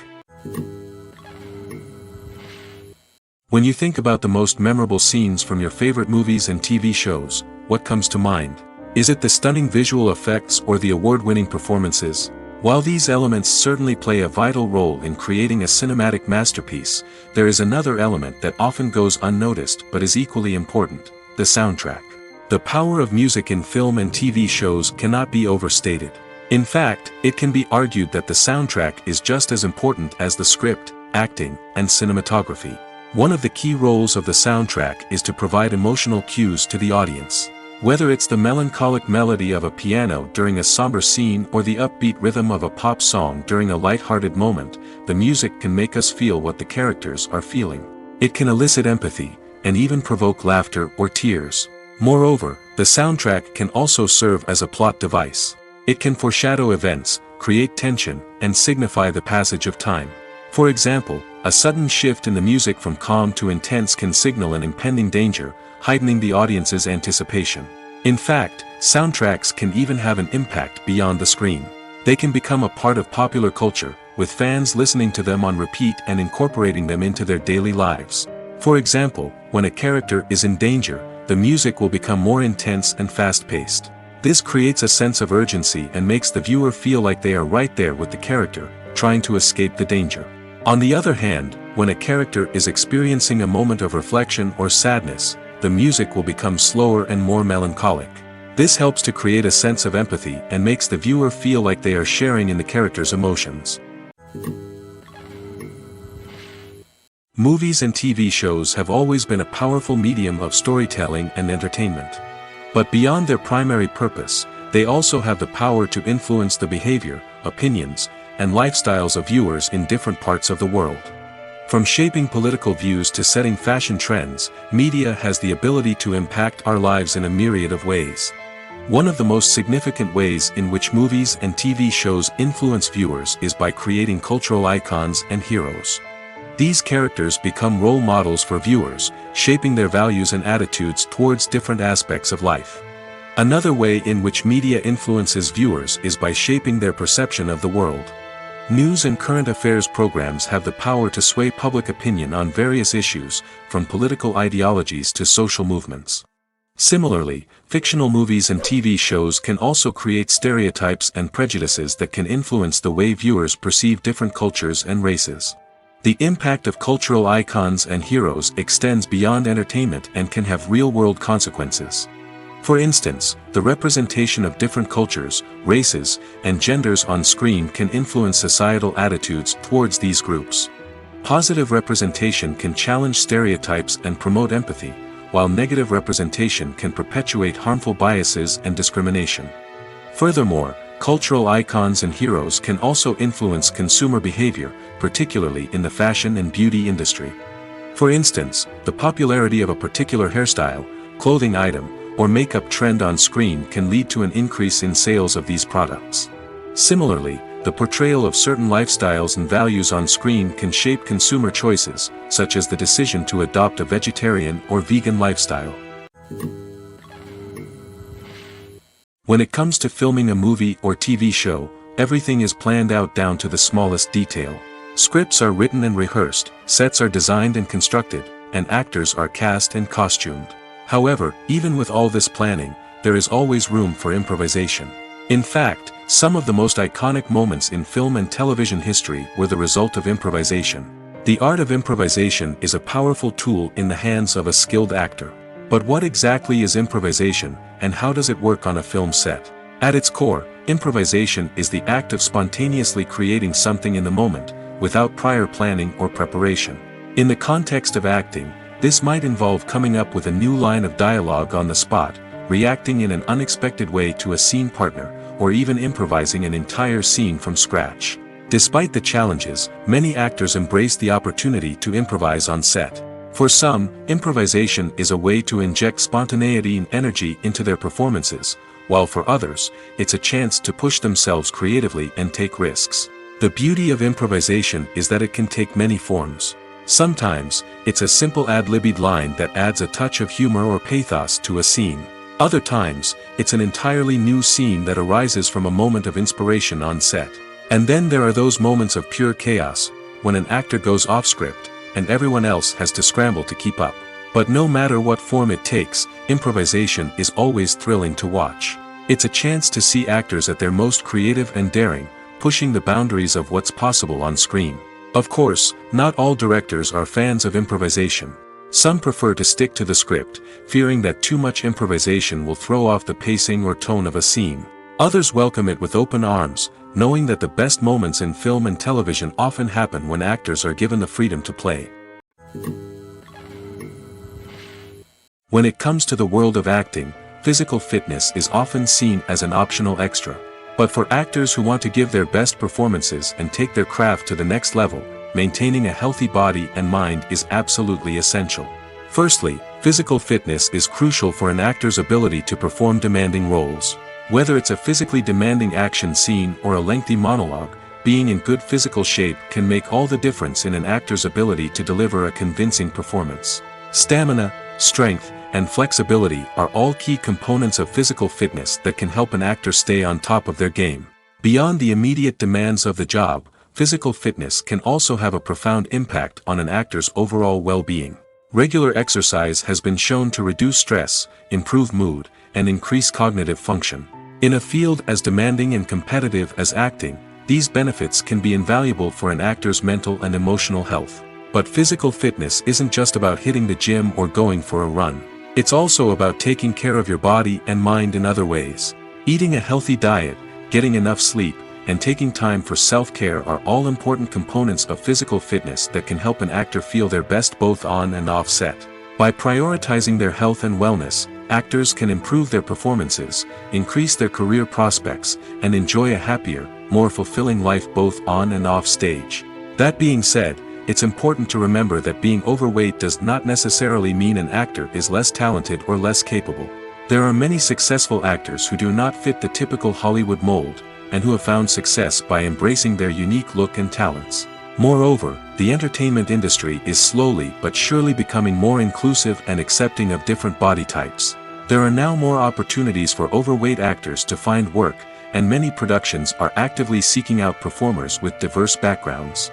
When you think about the most memorable scenes from your favorite movies and TV shows, what comes to mind? Is it the stunning visual effects or the award-winning performances? While these elements certainly play a vital role in creating a cinematic masterpiece, there is another element that often goes unnoticed but is equally important: the soundtrack. The power of music in film and TV shows cannot be overstated. In fact, it can be argued that the soundtrack is just as important as the script, acting, and cinematography. One of the key roles of the soundtrack is to provide emotional cues to the audience. Whether it's the melancholic melody of a piano during a somber scene or the upbeat rhythm of a pop song during a light-hearted moment, the music can make us feel what the characters are feeling. It can elicit empathy, and even provoke laughter or tears. Moreover, the soundtrack can also serve as a plot device. It can foreshadow events, create tension, and signify the passage of time. For example, a sudden shift in the music from calm to intense can signal an impending danger, heightening the audience's anticipation. In fact, soundtracks can even have an impact beyond the screen. They can become a part of popular culture, with fans listening to them on repeat and incorporating them into their daily lives. For example, when a character is in danger, the music will become more intense and fast-paced. This creates a sense of urgency and makes the viewer feel like they are right there with the character, trying to escape the danger. On the other hand, when a character is experiencing a moment of reflection or sadness, the music will become slower and more melancholic. This helps to create a sense of empathy and makes the viewer feel like they are sharing in the character's emotions. Movies and TV shows have always been a powerful medium of storytelling and entertainment. But beyond their primary purpose, they also have the power to influence the behavior, opinions, and lifestyles of viewers in different parts of the world. From shaping political views to setting fashion trends, media has the ability to impact our lives in a myriad of ways. One of the most significant ways in which movies and TV shows influence viewers is by creating cultural icons and heroes. These characters become role models for viewers, shaping their values and attitudes towards different aspects of life. Another way in which media influences viewers is by shaping their perception of the world. News and current affairs programs have the power to sway public opinion on various issues, from political ideologies to social movements. Similarly, fictional movies and TV shows can also create stereotypes and prejudices that can influence the way viewers perceive different cultures and races. The impact of cultural icons and heroes extends beyond entertainment and can have real-world consequences. For instance, the representation of different cultures, races, and genders on screen can influence societal attitudes towards these groups. Positive representation can challenge stereotypes and promote empathy, while negative representation can perpetuate harmful biases and discrimination. Furthermore, cultural icons and heroes can also influence consumer behavior, particularly in the fashion and beauty industry. For instance, the popularity of a particular hairstyle, clothing item, or makeup trend on screen can lead to an increase in sales of these products. Similarly, the portrayal of certain lifestyles and values on screen can shape consumer choices, such as the decision to adopt a vegetarian or vegan lifestyle. When it comes to filming a movie or TV show, everything is planned out down to the smallest detail. Scripts are written and rehearsed, sets are designed and constructed, and actors are cast and costumed. However, even with all this planning, there is always room for improvisation. In fact, some of the most iconic moments in film and television history were the result of improvisation. The art of improvisation is a powerful tool in the hands of a skilled actor. But what exactly is improvisation, and how does it work on a film set? At its core, improvisation is the act of spontaneously creating something in the moment, without prior planning or preparation. In the context of acting, this might involve coming up with a new line of dialogue on the spot, reacting in an unexpected way to a scene partner, or even improvising an entire scene from scratch. Despite the challenges, many actors embrace the opportunity to improvise on set. For some, improvisation is a way to inject spontaneity and energy into their performances, while for others, it's a chance to push themselves creatively and take risks. The beauty of improvisation is that it can take many forms. Sometimes, it's a simple ad-libbed line that adds a touch of humor or pathos to a scene. Other times, it's an entirely new scene that arises from a moment of inspiration on set. And then there are those moments of pure chaos, when an actor goes off script, and everyone else has to scramble to keep up. But no matter what form it takes, improvisation is always thrilling to watch. It's a chance to see actors at their most creative and daring, pushing the boundaries of what's possible on screen. Of course, not all directors are fans of improvisation. Some prefer to stick to the script, fearing that too much improvisation will throw off the pacing or tone of a scene. Others welcome it with open arms, knowing that the best moments in film and television often happen when actors are given the freedom to play. When it comes to the world of acting, physical fitness is often seen as an optional extra. But for actors who want to give their best performances and take their craft to the next level, maintaining a healthy body and mind is absolutely essential. Firstly, physical fitness is crucial for an actor's ability to perform demanding roles. Whether it's a physically demanding action scene or a lengthy monologue, being in good physical shape can make all the difference in an actor's ability to deliver a convincing performance. Stamina, strength, and flexibility are all key components of physical fitness that can help an actor stay on top of their game. Beyond the immediate demands of the job, physical fitness can also have a profound impact on an actor's overall well-being. Regular exercise has been shown to reduce stress, improve mood, and increase cognitive function. In a field as demanding and competitive as acting, these benefits can be invaluable for an actor's mental and emotional health. But physical fitness isn't just about hitting the gym or going for a run. It's also about taking care of your body and mind in other ways. Eating a healthy diet, getting enough sleep, and taking time for self-care are all important components of physical fitness that can help an actor feel their best both on and off set. By prioritizing their health and wellness, actors can improve their performances, increase their career prospects, and enjoy a happier, more fulfilling life both on and off stage. That being said, it's important to remember that being overweight does not necessarily mean an actor is less talented or less capable. There are many successful actors who do not fit the typical Hollywood mold, and who have found success by embracing their unique look and talents. Moreover, the entertainment industry is slowly but surely becoming more inclusive and accepting of different body types. There are now more opportunities for overweight actors to find work, and many productions are actively seeking out performers with diverse backgrounds.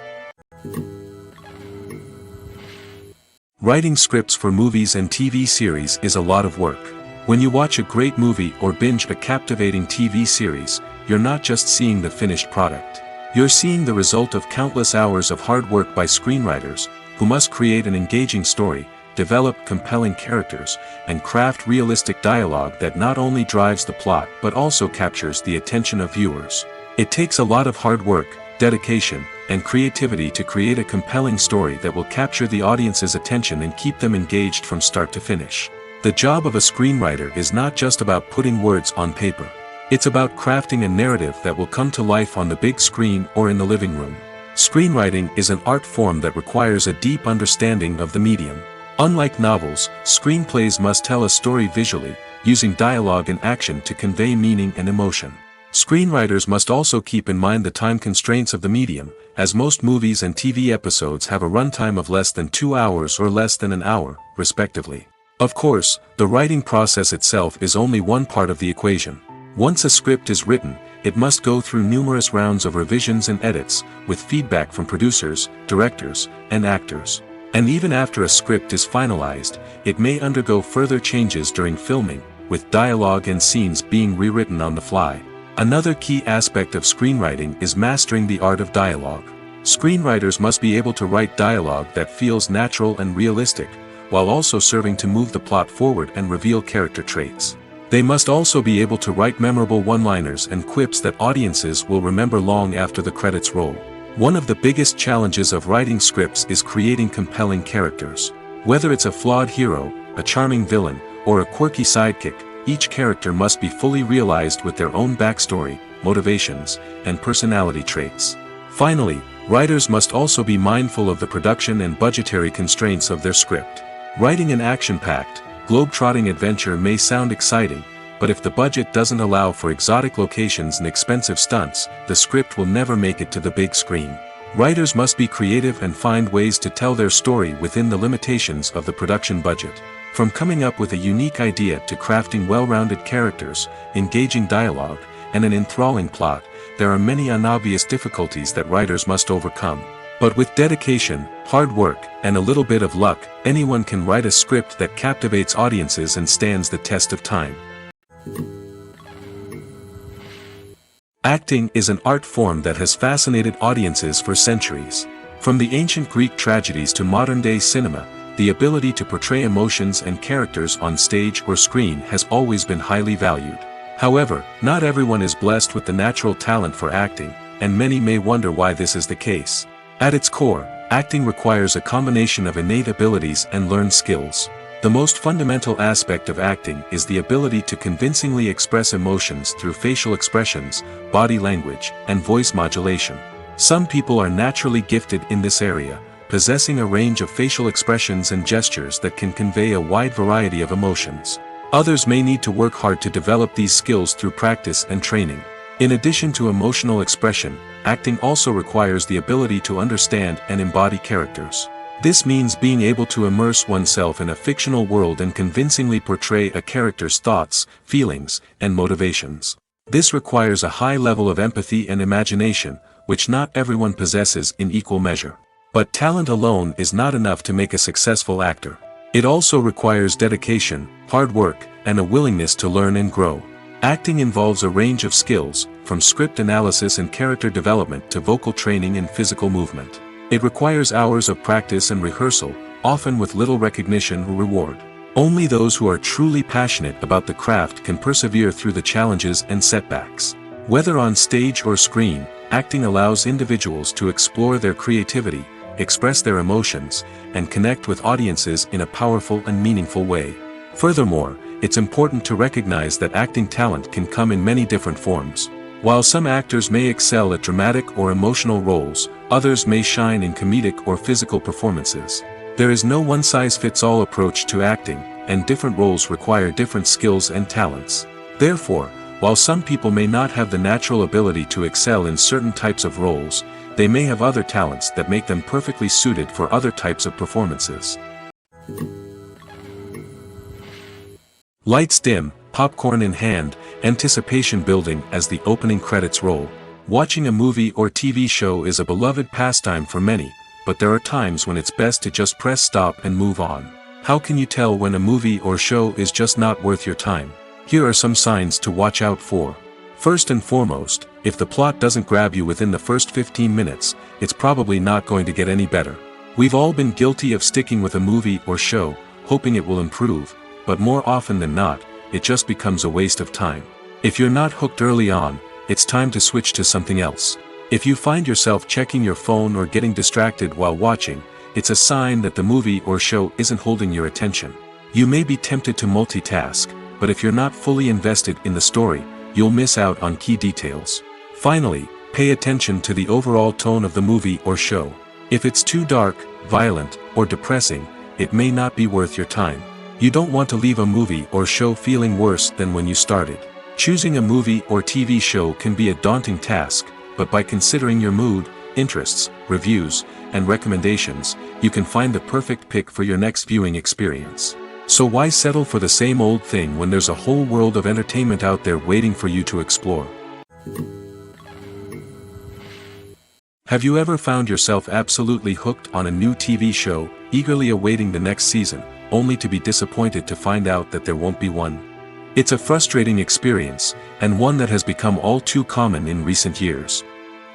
Writing scripts for movies and TV series is a lot of work. When you watch a great movie or binge a captivating TV series, you're not just seeing the finished product. You're seeing the result of countless hours of hard work by screenwriters, who must create an engaging story, develop compelling characters, and craft realistic dialogue that not only drives the plot but also captures the attention of viewers. It takes a lot of hard work, dedication, and creativity to create a compelling story that will capture the audience's attention and keep them engaged from start to finish. The job of a screenwriter is not just about putting words on paper. It's about crafting a narrative that will come to life on the big screen or in the living room. Screenwriting is an art form that requires a deep understanding of the medium. Unlike novels, screenplays must tell a story visually, using dialogue and action to convey meaning and emotion. Screenwriters must also keep in mind the time constraints of the medium, as most movies and TV episodes have a runtime of less than 2 hours or less than an hour, respectively. Of course, the writing process itself is only one part of the equation. Once a script is written, it must go through numerous rounds of revisions and edits, with feedback from producers, directors, and actors. And even after a script is finalized, it may undergo further changes during filming, with dialogue and scenes being rewritten on the fly. Another key aspect of screenwriting is mastering the art of dialogue. Screenwriters must be able to write dialogue that feels natural and realistic, while also serving to move the plot forward and reveal character traits. They must also be able to write memorable one-liners and quips that audiences will remember long after the credits roll. One of the biggest challenges of writing scripts is creating compelling characters. Whether it's a flawed hero, a charming villain, or a quirky sidekick, each character must be fully realized with their own backstory, motivations, and personality traits. Finally, writers must also be mindful of the production and budgetary constraints of their script. Writing an action-packed, globe-trotting adventure may sound exciting, but if the budget doesn't allow for exotic locations and expensive stunts, the script will never make it to the big screen. Writers must be creative and find ways to tell their story within the limitations of the production budget. From coming up with a unique idea to crafting well-rounded characters, engaging dialogue, and an enthralling plot, there are many unobvious difficulties that writers must overcome. But with dedication, hard work, and a little bit of luck, anyone can write a script that captivates audiences and stands the test of time. Acting is an art form that has fascinated audiences for centuries. From the ancient Greek tragedies to modern-day cinema, the ability to portray emotions and characters on stage or screen has always been highly valued. However, not everyone is blessed with the natural talent for acting, and many may wonder why this is the case. At its core, acting requires a combination of innate abilities and learned skills. The most fundamental aspect of acting is the ability to convincingly express emotions through facial expressions, body language, and voice modulation. Some people are naturally gifted in this area, possessing a range of facial expressions and gestures that can convey a wide variety of emotions. Others may need to work hard to develop these skills through practice and training. In addition to emotional expression, acting also requires the ability to understand and embody characters. This means being able to immerse oneself in a fictional world and convincingly portray a character's thoughts, feelings, and motivations. This requires a high level of empathy and imagination, which not everyone possesses in equal measure. But talent alone is not enough to make a successful actor. It also requires dedication, hard work, and a willingness to learn and grow. Acting involves a range of skills, from script analysis and character development to vocal training and physical movement. It requires hours of practice and rehearsal, often with little recognition or reward. Only those who are truly passionate about the craft can persevere through the challenges and setbacks. Whether on stage or screen, acting allows individuals to explore their creativity, express their emotions, and connect with audiences in a powerful and meaningful way. Furthermore, it's important to recognize that acting talent can come in many different forms. While some actors may excel at dramatic or emotional roles, others may shine in comedic or physical performances. There is no one-size-fits-all approach to acting, and different roles require different skills and talents. Therefore, while some people may not have the natural ability to excel in certain types of roles, they may have other talents that make them perfectly suited for other types of performances. Lights dim, popcorn in hand, anticipation building as the opening credits roll. Watching a movie or TV show is a beloved pastime for many, but there are times when it's best to just press stop and move on. How can you tell when a movie or show is just not worth your time? Here are some signs to watch out for. First and foremost, if the plot doesn't grab you within the first 15 minutes, it's probably not going to get any better. We've all been guilty of sticking with a movie or show, hoping it will improve, but more often than not, it just becomes a waste of time. If you're not hooked early on, it's time to switch to something else. If you find yourself checking your phone or getting distracted while watching, it's a sign that the movie or show isn't holding your attention. You may be tempted to multitask, but if you're not fully invested in the story, you'll miss out on key details. Finally, pay attention to the overall tone of the movie or show. If it's too dark, violent, or depressing, it may not be worth your time. You don't want to leave a movie or show feeling worse than when you started. Choosing a movie or TV show can be a daunting task, but by considering your mood, interests, reviews, and recommendations, you can find the perfect pick for your next viewing experience. So why settle for the same old thing when there's a whole world of entertainment out there waiting for you to explore? Have you ever found yourself absolutely hooked on a new TV show, eagerly awaiting the next season, only to be disappointed to find out that there won't be one? It's a frustrating experience, and one that has become all too common in recent years.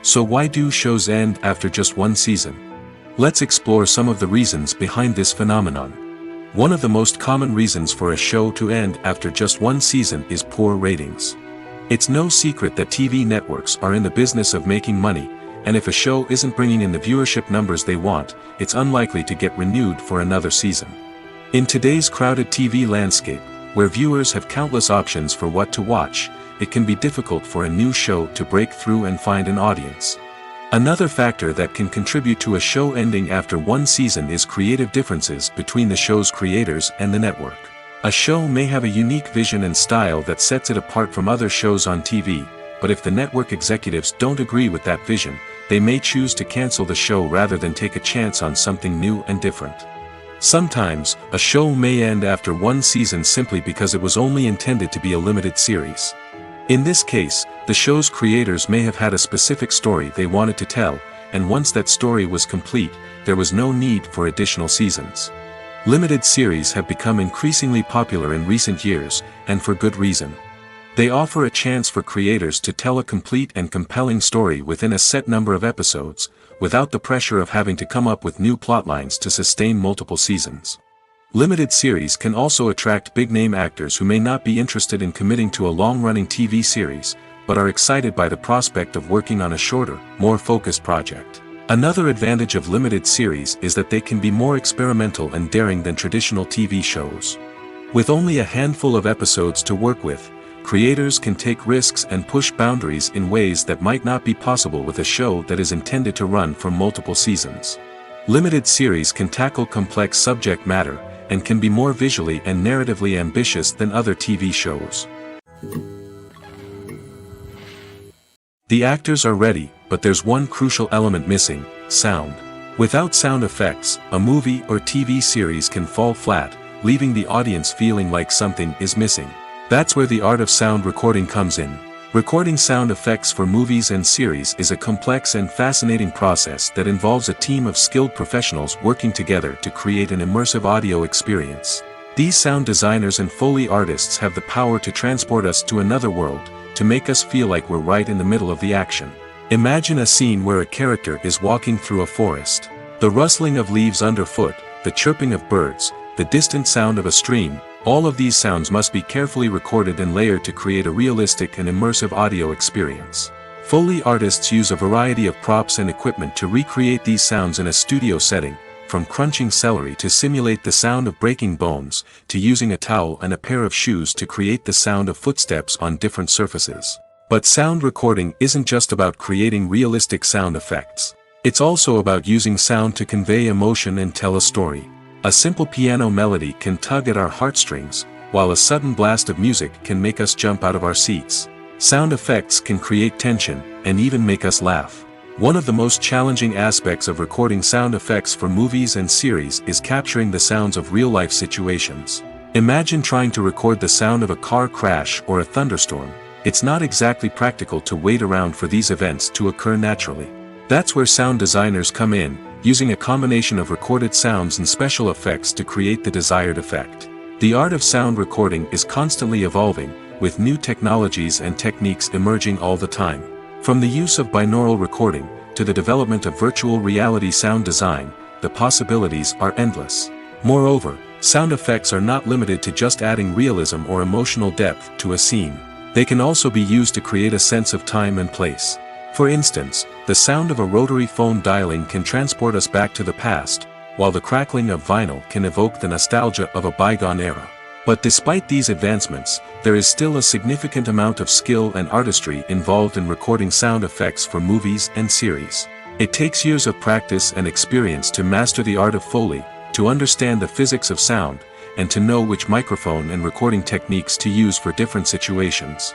So why do shows end after just one season? Let's explore some of the reasons behind this phenomenon. One of the most common reasons for a show to end after just one season is poor ratings. It's no secret that TV networks are in the business of making money, and if a show isn't bringing in the viewership numbers they want, it's unlikely to get renewed for another season. In today's crowded TV landscape, where viewers have countless options for what to watch, it can be difficult for a new show to break through and find an audience. Another factor that can contribute to a show ending after one season is creative differences between the show's creators and the network. A show may have a unique vision and style that sets it apart from other shows on TV, but if the network executives don't agree with that vision, they may choose to cancel the show rather than take a chance on something new and different. Sometimes, a show may end after one season simply because it was only intended to be a limited series. In this case, the show's creators may have had a specific story they wanted to tell, and once that story was complete, there was no need for additional seasons. Limited series have become increasingly popular in recent years, and for good reason. They offer a chance for creators to tell a complete and compelling story within a set number of episodes, without the pressure of having to come up with new plotlines to sustain multiple seasons. Limited series can also attract big-name actors who may not be interested in committing to a long-running TV series, but are excited by the prospect of working on a shorter, more focused project. Another advantage of limited series is that they can be more experimental and daring than traditional TV shows. With only a handful of episodes to work with, creators can take risks and push boundaries in ways that might not be possible with a show that is intended to run for multiple seasons. Limited series can tackle complex subject matter, and can be more visually and narratively ambitious than other TV shows. The actors are ready, but there's one crucial element missing: sound. Without sound effects, a movie or TV series can fall flat, leaving the audience feeling like something is missing. That's where the art of sound recording comes in. Recording sound effects for movies and series is a complex and fascinating process that involves a team of skilled professionals working together to create an immersive audio experience. These sound designers and Foley artists have the power to transport us to another world, to make us feel like we're right in the middle of the action. Imagine a scene where a character is walking through a forest. The rustling of leaves underfoot, the chirping of birds, the distant sound of a stream, all of these sounds must be carefully recorded and layered to create a realistic and immersive audio experience. Foley artists use a variety of props and equipment to recreate these sounds in a studio setting, from crunching celery to simulate the sound of breaking bones, to using a towel and a pair of shoes to create the sound of footsteps on different surfaces. But sound recording isn't just about creating realistic sound effects. It's also about using sound to convey emotion and tell a story. A simple piano melody can tug at our heartstrings, while a sudden blast of music can make us jump out of our seats. Sound effects can create tension, and even make us laugh. One of the most challenging aspects of recording sound effects for movies and series is capturing the sounds of real-life situations. Imagine trying to record the sound of a car crash or a thunderstorm. It's not exactly practical to wait around for these events to occur naturally. That's where sound designers come in, using a combination of recorded sounds and special effects to create the desired effect. The art of sound recording is constantly evolving, with new technologies and techniques emerging all the time. From the use of binaural recording, to the development of virtual reality sound design, the possibilities are endless. Moreover, sound effects are not limited to just adding realism or emotional depth to a scene. They can also be used to create a sense of time and place. For instance, the sound of a rotary phone dialing can transport us back to the past, while the crackling of vinyl can evoke the nostalgia of a bygone era. But despite these advancements, there is still a significant amount of skill and artistry involved in recording sound effects for movies and series. It takes years of practice and experience to master the art of Foley, to understand the physics of sound, and to know which microphone and recording techniques to use for different situations.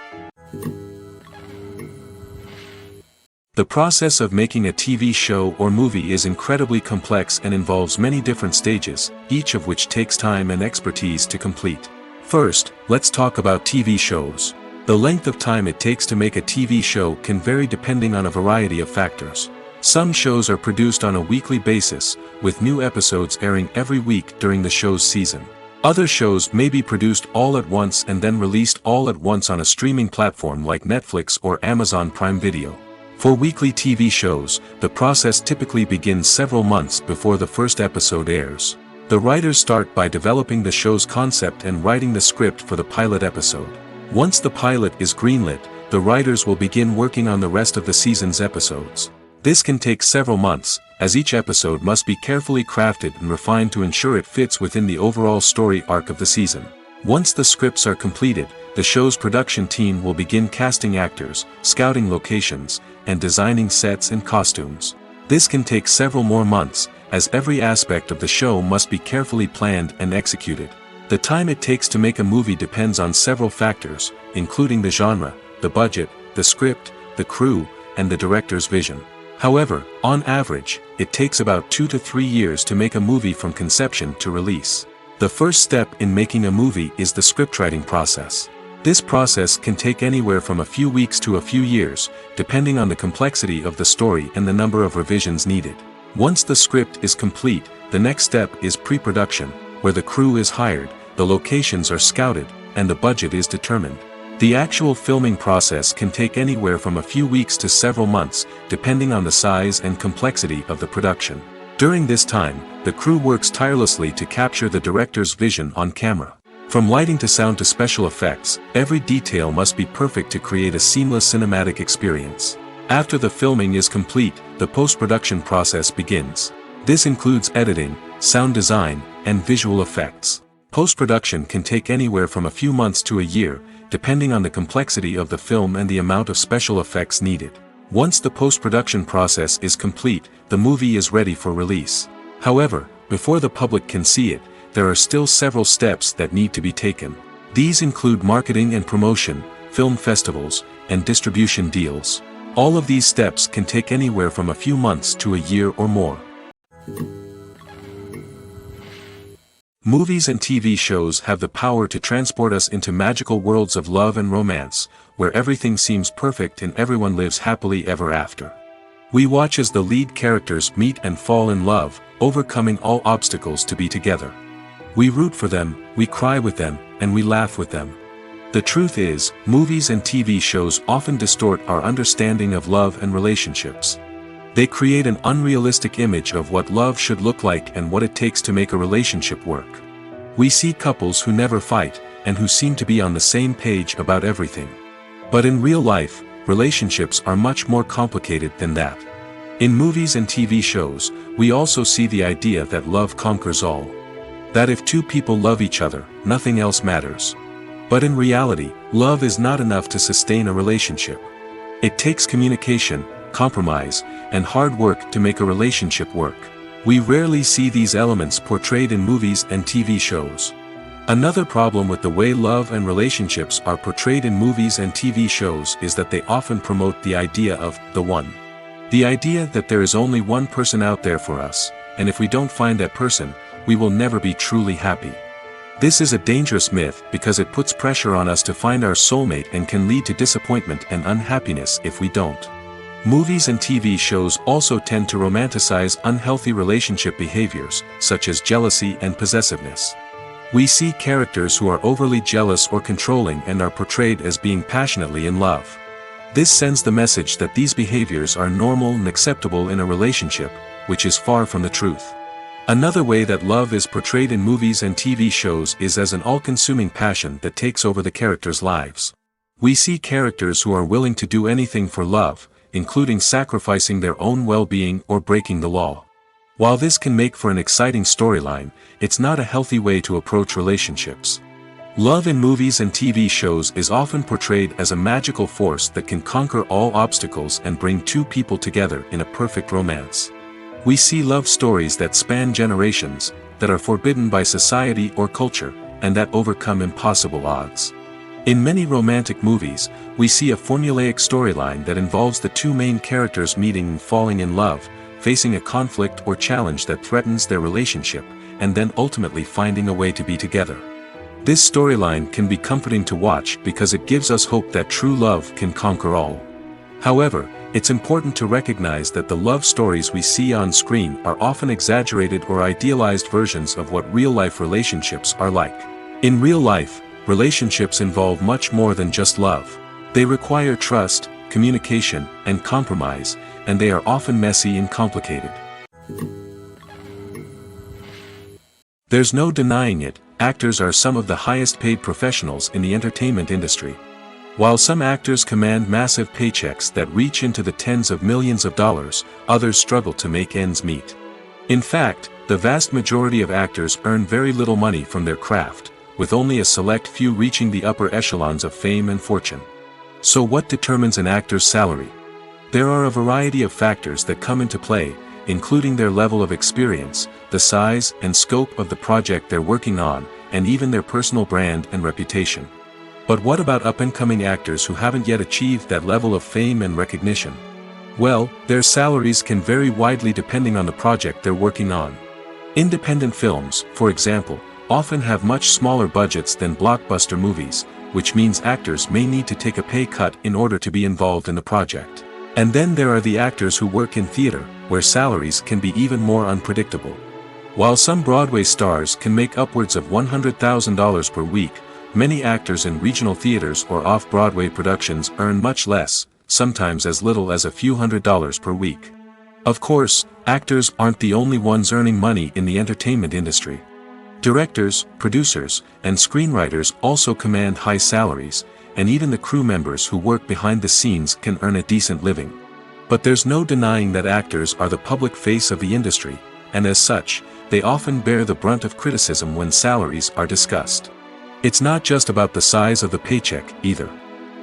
The process of making a TV show or movie is incredibly complex and involves many different stages, each of which takes time and expertise to complete. First, let's talk about TV shows. The length of time it takes to make a TV show can vary depending on a variety of factors. Some shows are produced on a weekly basis, with new episodes airing every week during the show's season. Other shows may be produced all at once and then released all at once on a streaming platform like Netflix or Amazon Prime Video. For weekly TV shows, the process typically begins several months before the first episode airs. The writers start by developing the show's concept and writing the script for the pilot episode. Once the pilot is greenlit, the writers will begin working on the rest of the season's episodes. This can take several months, as each episode must be carefully crafted and refined to ensure it fits within the overall story arc of the season. Once the scripts are completed, the show's production team will begin casting actors, scouting locations, and designing sets and costumes. This can take several more months, as every aspect of the show must be carefully planned and executed. The time it takes to make a movie depends on several factors, including the genre, the budget, the script, the crew, and the director's vision. However, on average, it takes about 2 to 3 years to make a movie from conception to release. The first step in making a movie is the scriptwriting process. This process can take anywhere from a few weeks to a few years, depending on the complexity of the story and the number of revisions needed. Once the script is complete, the next step is pre-production, where the crew is hired, the locations are scouted, and the budget is determined. The actual filming process can take anywhere from a few weeks to several months, depending on the size and complexity of the production. During this time, the crew works tirelessly to capture the director's vision on camera. From lighting to sound to special effects, every detail must be perfect to create a seamless cinematic experience. After the filming is complete, the post-production process begins. This includes editing, sound design, and visual effects. Post-production can take anywhere from a few months to a year, depending on the complexity of the film and the amount of special effects needed. Once the post-production process is complete, the movie is ready for release. However, before the public can see it, there are still several steps that need to be taken. These include marketing and promotion, film festivals, and distribution deals. All of these steps can take anywhere from a few months to a year or more. Movies and TV shows have the power to transport us into magical worlds of love and romance, where everything seems perfect and everyone lives happily ever after. We watch as the lead characters meet and fall in love, overcoming all obstacles to be together. We root for them, we cry with them, and we laugh with them. The truth is, movies and TV shows often distort our understanding of love and relationships. They create an unrealistic image of what love should look like and what it takes to make a relationship work. We see couples who never fight, and who seem to be on the same page about everything. But in real life, relationships are much more complicated than that. In movies and TV shows, we also see the idea that love conquers all. That if two people love each other, nothing else matters. But in reality, love is not enough to sustain a relationship. It takes communication, compromise, and hard work to make a relationship work. We rarely see these elements portrayed in movies and TV shows. Another problem with the way love and relationships are portrayed in movies and TV shows is that they often promote the idea of the one. The idea that there is only one person out there for us, and if we don't find that person, we will never be truly happy. This is a dangerous myth because it puts pressure on us to find our soulmate and can lead to disappointment and unhappiness if we don't. Movies and TV shows also tend to romanticize unhealthy relationship behaviors, such as jealousy and possessiveness. We see characters who are overly jealous or controlling and are portrayed as being passionately in love. This sends the message that these behaviors are normal and acceptable in a relationship, which is far from the truth. Another way that love is portrayed in movies and TV shows is as an all-consuming passion that takes over the characters' lives. We see characters who are willing to do anything for love, including sacrificing their own well-being or breaking the law. While this can make for an exciting storyline, it's not a healthy way to approach relationships. Love in movies and TV shows is often portrayed as a magical force that can conquer all obstacles and bring two people together in a perfect romance. We see love stories that span generations, that are forbidden by society or culture, and that overcome impossible odds. In many romantic movies, we see a formulaic storyline that involves the two main characters meeting and falling in love, facing a conflict or challenge that threatens their relationship, and then ultimately finding a way to be together. This storyline can be comforting to watch because it gives us hope that true love can conquer all. However, it's important to recognize that the love stories we see on screen are often exaggerated or idealized versions of what real-life relationships are like. In real life, relationships involve much more than just love. They require trust, communication, and compromise, and they are often messy and complicated. There's no denying it, actors are some of the highest-paid professionals in the entertainment industry. While some actors command massive paychecks that reach into the tens of millions of dollars, others struggle to make ends meet. In fact, the vast majority of actors earn very little money from their craft, with only a select few reaching the upper echelons of fame and fortune. So what determines an actor's salary? There are a variety of factors that come into play, including their level of experience, the size and scope of the project they're working on, and even their personal brand and reputation. But what about up-and-coming actors who haven't yet achieved that level of fame and recognition? Well, their salaries can vary widely depending on the project they're working on. Independent films, for example, often have much smaller budgets than blockbuster movies, which means actors may need to take a pay cut in order to be involved in the project. And then there are the actors who work in theater, where salaries can be even more unpredictable. While some Broadway stars can make upwards of $100,000 per week, many actors in regional theaters or off-Broadway productions earn much less, sometimes as little as a few $100s per week. Of course, actors aren't the only ones earning money in the entertainment industry. Directors, producers, and screenwriters also command high salaries, and even the crew members who work behind the scenes can earn a decent living. But there's no denying that actors are the public face of the industry, and as such, they often bear the brunt of criticism when salaries are discussed. It's not just about the size of the paycheck, either.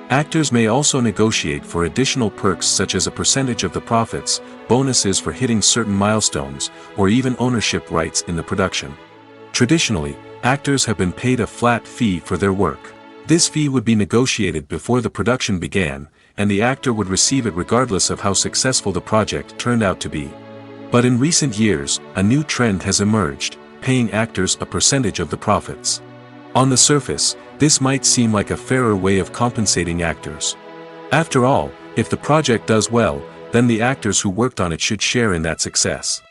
Actors may also negotiate for additional perks such as a percentage of the profits, bonuses for hitting certain milestones, or even ownership rights in the production. Traditionally, actors have been paid a flat fee for their work. This fee would be negotiated before the production began, and the actor would receive it regardless of how successful the project turned out to be. But in recent years, a new trend has emerged, paying actors a percentage of the profits. On the surface, this might seem like a fairer way of compensating actors. After all, if the project does well, then the actors who worked on it should share in that success.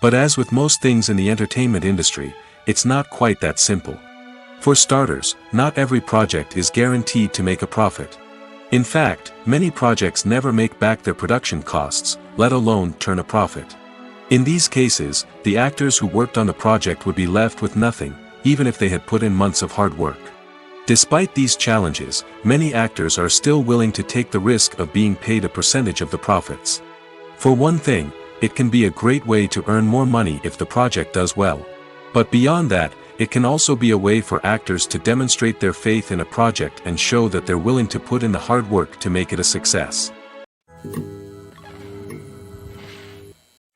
But as with most things in the entertainment industry, it's not quite that simple. For starters, not every project is guaranteed to make a profit. In fact, many projects never make back their production costs, let alone turn a profit. In these cases, the actors who worked on the project would be left with nothing, even if they had put in months of hard work. Despite these challenges, many actors are still willing to take the risk of being paid a percentage of the profits. For one thing, it can be a great way to earn more money if the project does well. But beyond that, it can also be a way for actors to demonstrate their faith in a project and show that they're willing to put in the hard work to make it a success.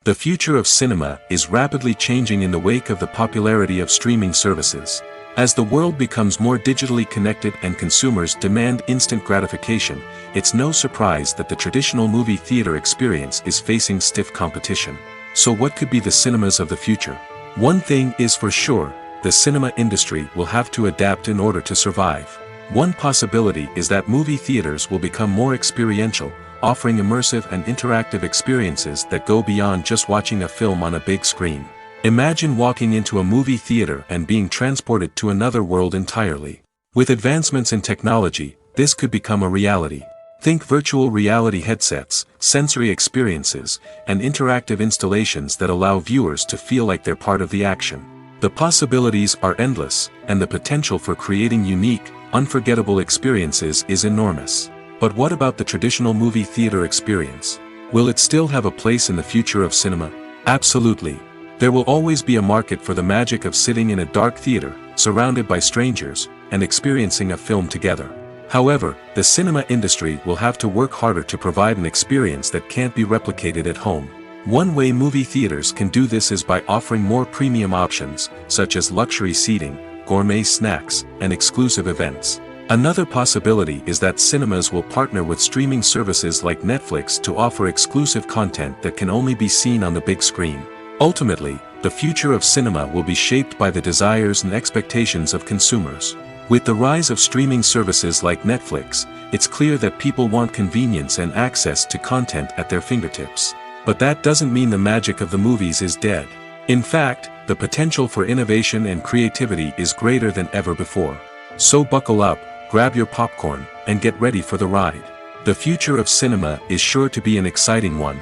The future of cinema is rapidly changing in the wake of the popularity of streaming services. As the world becomes more digitally connected and consumers demand instant gratification, it's no surprise that the traditional movie theater experience is facing stiff competition. So what could be the cinemas of the future? One thing is for sure, the cinema industry will have to adapt in order to survive. One possibility is that movie theaters will become more experiential, offering immersive and interactive experiences that go beyond just watching a film on a big screen. Imagine walking into a movie theater and being transported to another world entirely. With advancements in technology, this could become a reality. Think virtual reality headsets, sensory experiences, and interactive installations that allow viewers to feel like they're part of the action. The possibilities are endless, and the potential for creating unique, unforgettable experiences is enormous. But what about the traditional movie theater experience? Will it still have a place in the future of cinema? Absolutely. There will always be a market for the magic of sitting in a dark theater, surrounded by strangers, and experiencing a film together. However, the cinema industry will have to work harder to provide an experience that can't be replicated at home. One way movie theaters can do this is by offering more premium options, such as luxury seating, gourmet snacks, and exclusive events. Another possibility is that cinemas will partner with streaming services like Netflix to offer exclusive content that can only be seen on the big screen. Ultimately, the future of cinema will be shaped by the desires and expectations of consumers. With the rise of streaming services like Netflix, it's clear that people want convenience and access to content at their fingertips. But that doesn't mean the magic of the movies is dead. In fact, the potential for innovation and creativity is greater than ever before. So buckle up, grab your popcorn, and get ready for the ride. The future of cinema is sure to be an exciting one.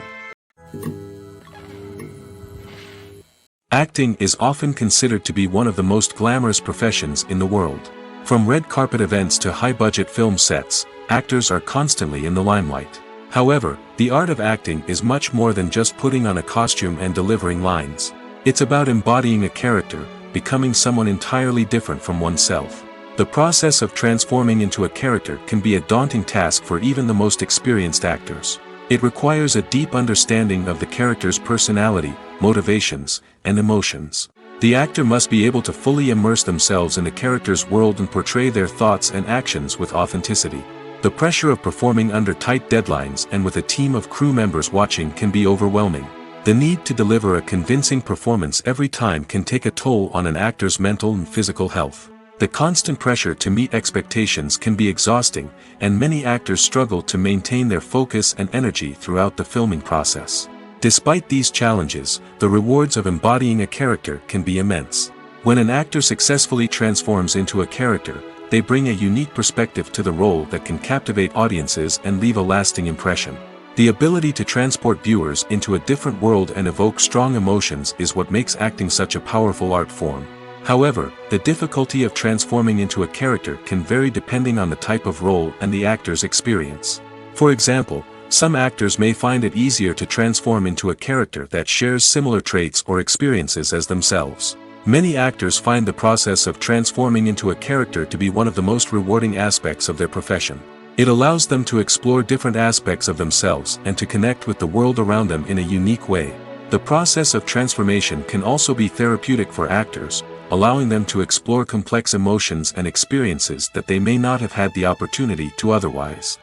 Acting is often considered to be one of the most glamorous professions in the world. From red carpet events to high-budget film sets, actors are constantly in the limelight. However, the art of acting is much more than just putting on a costume and delivering lines. It's about embodying a character, becoming someone entirely different from oneself. The process of transforming into a character can be a daunting task for even the most experienced actors. It requires a deep understanding of the character's personality, motivations, and emotions. The actor must be able to fully immerse themselves in the character's world and portray their thoughts and actions with authenticity. The pressure of performing under tight deadlines and with a team of crew members watching can be overwhelming. The need to deliver a convincing performance every time can take a toll on an actor's mental and physical health. The constant pressure to meet expectations can be exhausting, and many actors struggle to maintain their focus and energy throughout the filming process. Despite these challenges, the rewards of embodying a character can be immense. When an actor successfully transforms into a character, they bring a unique perspective to the role that can captivate audiences and leave a lasting impression. The ability to transport viewers into a different world and evoke strong emotions is what makes acting such a powerful art form. However, the difficulty of transforming into a character can vary depending on the type of role and the actor's experience. For example, some actors may find it easier to transform into a character that shares similar traits or experiences as themselves. Many actors find the process of transforming into a character to be one of the most rewarding aspects of their profession. It allows them to explore different aspects of themselves and to connect with the world around them in a unique way. The process of transformation can also be therapeutic for actors, allowing them to explore complex emotions and experiences that they may not have had the opportunity to otherwise.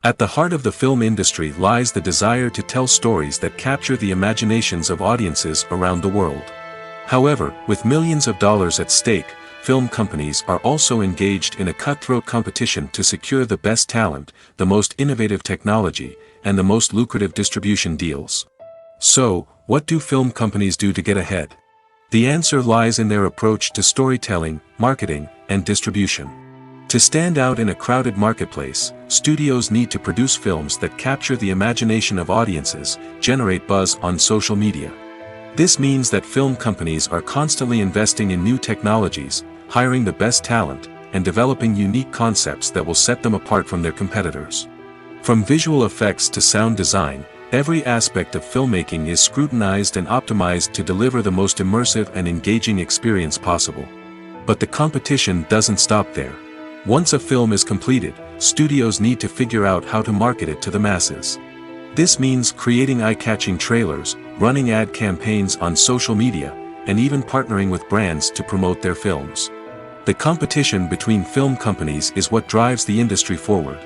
At the heart of the film industry lies the desire to tell stories that capture the imaginations of audiences around the world. However, with millions of dollars at stake, film companies are also engaged in a cutthroat competition to secure the best talent, the most innovative technology, and the most lucrative distribution deals. So, what do film companies do to get ahead? The answer lies in their approach to storytelling, marketing, and distribution. To stand out in a crowded marketplace, studios need to produce films that capture the imagination of audiences, generate buzz on social media. This means that film companies are constantly investing in new technologies, hiring the best talent, and developing unique concepts that will set them apart from their competitors. From visual effects to sound design, every aspect of filmmaking is scrutinized and optimized to deliver the most immersive and engaging experience possible. But the competition doesn't stop there. Once a film is completed, studios need to figure out how to market it to the masses. This means creating eye-catching trailers, running ad campaigns on social media, and even partnering with brands to promote their films. The competition between film companies is what drives the industry forward.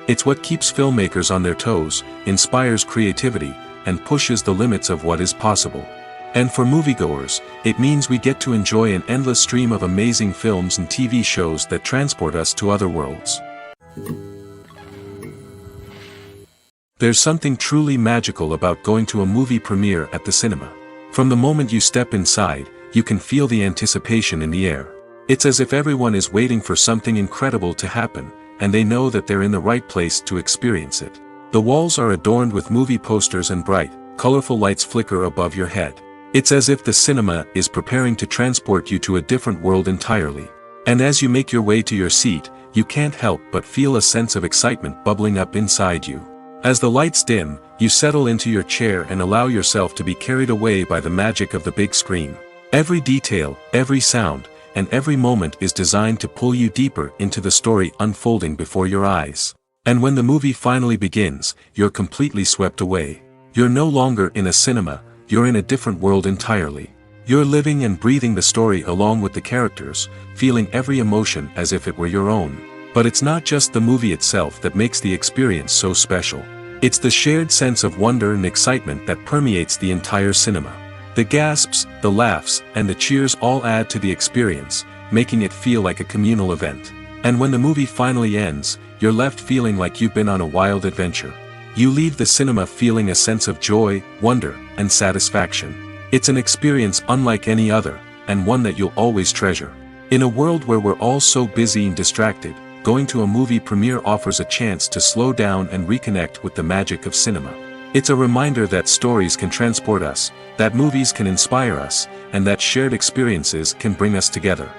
It's what keeps filmmakers on their toes, inspires creativity, and pushes the limits of what is possible. And for moviegoers, it means we get to enjoy an endless stream of amazing films and TV shows that transport us to other worlds. There's something truly magical about going to a movie premiere at the cinema. From the moment you step inside, you can feel the anticipation in the air. It's as if everyone is waiting for something incredible to happen, and they know that they're in the right place to experience it. The walls are adorned with movie posters and bright, colorful lights flicker above your head. It's as if the cinema is preparing to transport you to a different world entirely. And as you make your way to your seat, you can't help but feel a sense of excitement bubbling up inside you. As the lights dim, you settle into your chair and allow yourself to be carried away by the magic of the big screen. Every detail, every sound, and every moment is designed to pull you deeper into the story unfolding before your eyes. And when the movie finally begins, you're completely swept away. You're no longer in a cinema, you're in a different world entirely. You're living and breathing the story along with the characters, feeling every emotion as if it were your own. But it's not just the movie itself that makes the experience so special. It's the shared sense of wonder and excitement that permeates the entire cinema. The gasps, the laughs, and the cheers all add to the experience, making it feel like a communal event. And when the movie finally ends, you're left feeling like you've been on a wild adventure. You leave the cinema feeling a sense of joy, wonder, and satisfaction. It's an experience unlike any other, and one that you'll always treasure. In a world where we're all so busy and distracted, going to a movie premiere offers a chance to slow down and reconnect with the magic of cinema. It's a reminder that stories can transport us, that movies can inspire us, and that shared experiences can bring us together.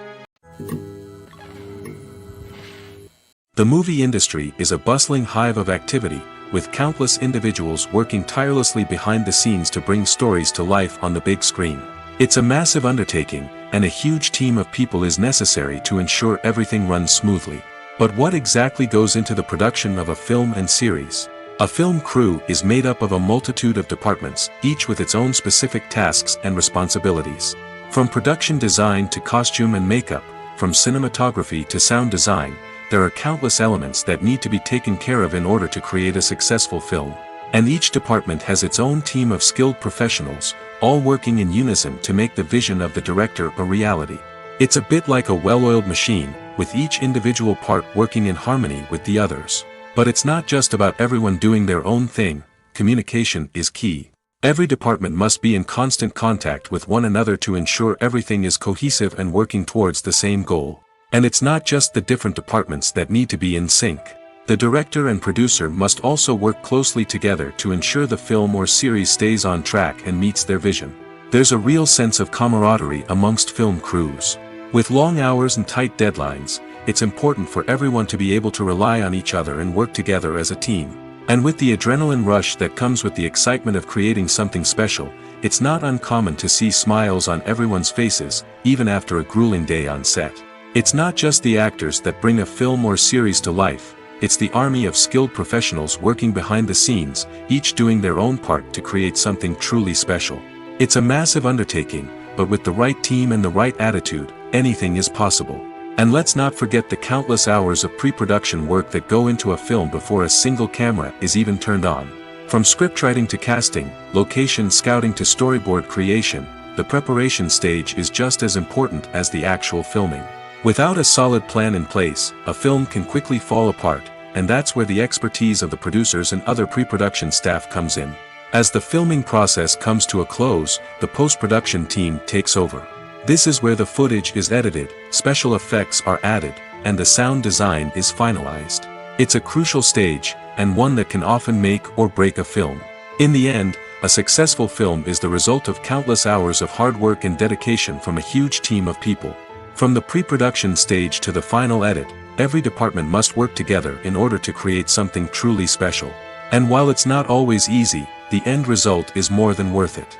The movie industry is a bustling hive of activity, with countless individuals working tirelessly behind the scenes to bring stories to life on the big screen. It's a massive undertaking, and a huge team of people is necessary to ensure everything runs smoothly. But what exactly goes into the production of a film and series? A film crew is made up of a multitude of departments, each with its own specific tasks and responsibilities. From production design to costume and makeup, from cinematography to sound design, there are countless elements that need to be taken care of in order to create a successful film. And each department has its own team of skilled professionals, all working in unison to make the vision of the director a reality. It's a bit like a well-oiled machine, with each individual part working in harmony with the others. But it's not just about everyone doing their own thing. Communication is key. Every department must be in constant contact with one another to ensure everything is cohesive and working towards the same goal. And it's not just the different departments that need to be in sync. The director and producer must also work closely together to ensure the film or series stays on track and meets their vision. There's a real sense of camaraderie amongst film crews. With long hours and tight deadlines, it's important for everyone to be able to rely on each other and work together as a team. And with the adrenaline rush that comes with the excitement of creating something special, it's not uncommon to see smiles on everyone's faces, even after a grueling day on set. It's not just the actors that bring a film or series to life, it's the army of skilled professionals working behind the scenes, each doing their own part to create something truly special. It's a massive undertaking, but with the right team and the right attitude, anything is possible. And let's not forget the countless hours of pre-production work that go into a film before a single camera is even turned on. From scriptwriting to casting, location scouting to storyboard creation, the preparation stage is just as important as the actual filming. Without a solid plan in place, a film can quickly fall apart, and that's where the expertise of the producers and other pre-production staff comes in. As the filming process comes to a close, the post-production team takes over. This is where the footage is edited, special effects are added, and the sound design is finalized. It's a crucial stage, and one that can often make or break a film. In the end, a successful film is the result of countless hours of hard work and dedication from a huge team of people. From the pre-production stage to the final edit, every department must work together in order to create something truly special. And while it's not always easy, the end result is more than worth it.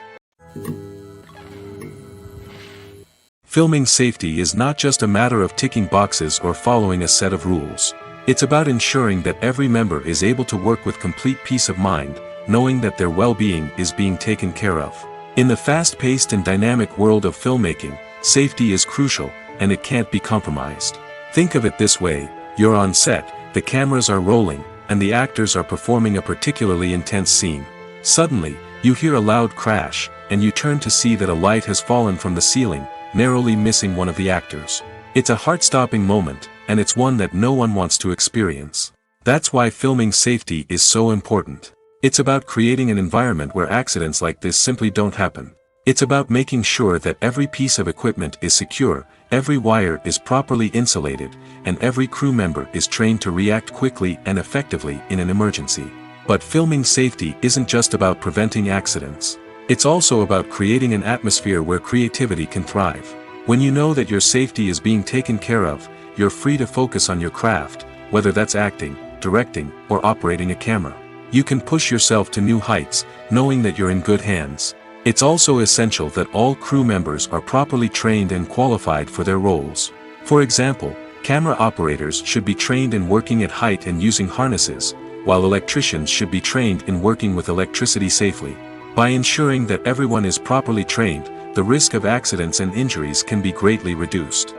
Filming safety is not just a matter of ticking boxes or following a set of rules. It's about ensuring that every member is able to work with complete peace of mind, knowing that their well-being is being taken care of. In the fast-paced and dynamic world of filmmaking, safety is crucial, and it can't be compromised. Think of it this way: you're on set, the cameras are rolling, and the actors are performing a particularly intense scene. Suddenly, you hear a loud crash, and you turn to see that a light has fallen from the ceiling, narrowly missing one of the actors. It's a heart-stopping moment, and it's one that no one wants to experience. That's why filming safety is so important. It's about creating an environment where accidents like this simply don't happen. It's about making sure that every piece of equipment is secure, every wire is properly insulated, and every crew member is trained to react quickly and effectively in an emergency. But filming safety isn't just about preventing accidents. It's also about creating an atmosphere where creativity can thrive. When you know that your safety is being taken care of, you're free to focus on your craft, whether that's acting, directing, or operating a camera. You can push yourself to new heights, knowing that you're in good hands. It's also essential that all crew members are properly trained and qualified for their roles. For example, camera operators should be trained in working at height and using harnesses, while electricians should be trained in working with electricity safely. By ensuring that everyone is properly trained, the risk of accidents and injuries can be greatly reduced.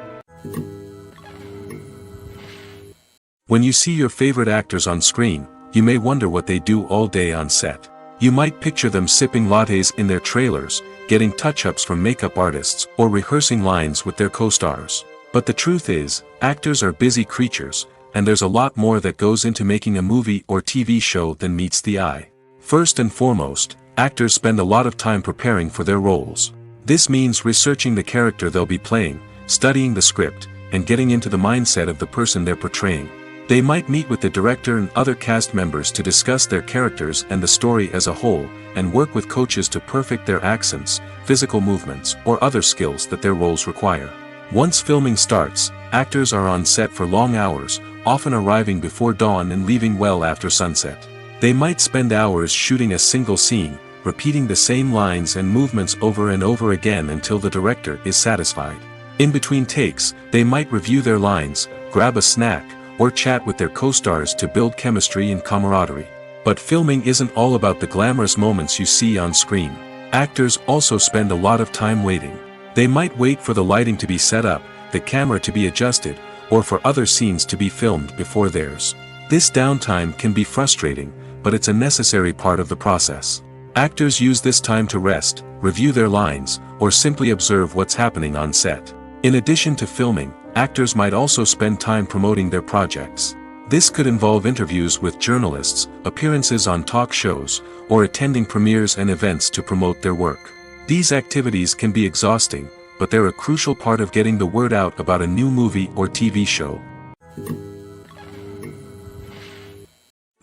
When you see your favorite actors on screen, you may wonder what they do all day on set. You might picture them sipping lattes in their trailers, getting touch-ups from makeup artists, or rehearsing lines with their co-stars. But the truth is, actors are busy creatures, and there's a lot more that goes into making a movie or TV show than meets the eye. First and foremost, actors spend a lot of time preparing for their roles. This means researching the character they'll be playing, studying the script, and getting into the mindset of the person they're portraying. They might meet with the director and other cast members to discuss their characters and the story as a whole, and work with coaches to perfect their accents, physical movements, or other skills that their roles require. Once filming starts, actors are on set for long hours, often arriving before dawn and leaving well after sunset. They might spend hours shooting a single scene, repeating the same lines and movements over and over again until the director is satisfied. In between takes, they might review their lines, grab a snack, or chat with their co-stars to build chemistry and camaraderie. But filming isn't all about the glamorous moments you see on screen. Actors also spend a lot of time waiting. They might wait for the lighting to be set up, the camera to be adjusted, or for other scenes to be filmed before theirs. This downtime can be frustrating, but it's a necessary part of the process. Actors use this time to rest, review their lines, or simply observe what's happening on set. In addition to filming, actors might also spend time promoting their projects. This could involve interviews with journalists, appearances on talk shows, or attending premieres and events to promote their work. These activities can be exhausting, but they're a crucial part of getting the word out about a new movie or TV show.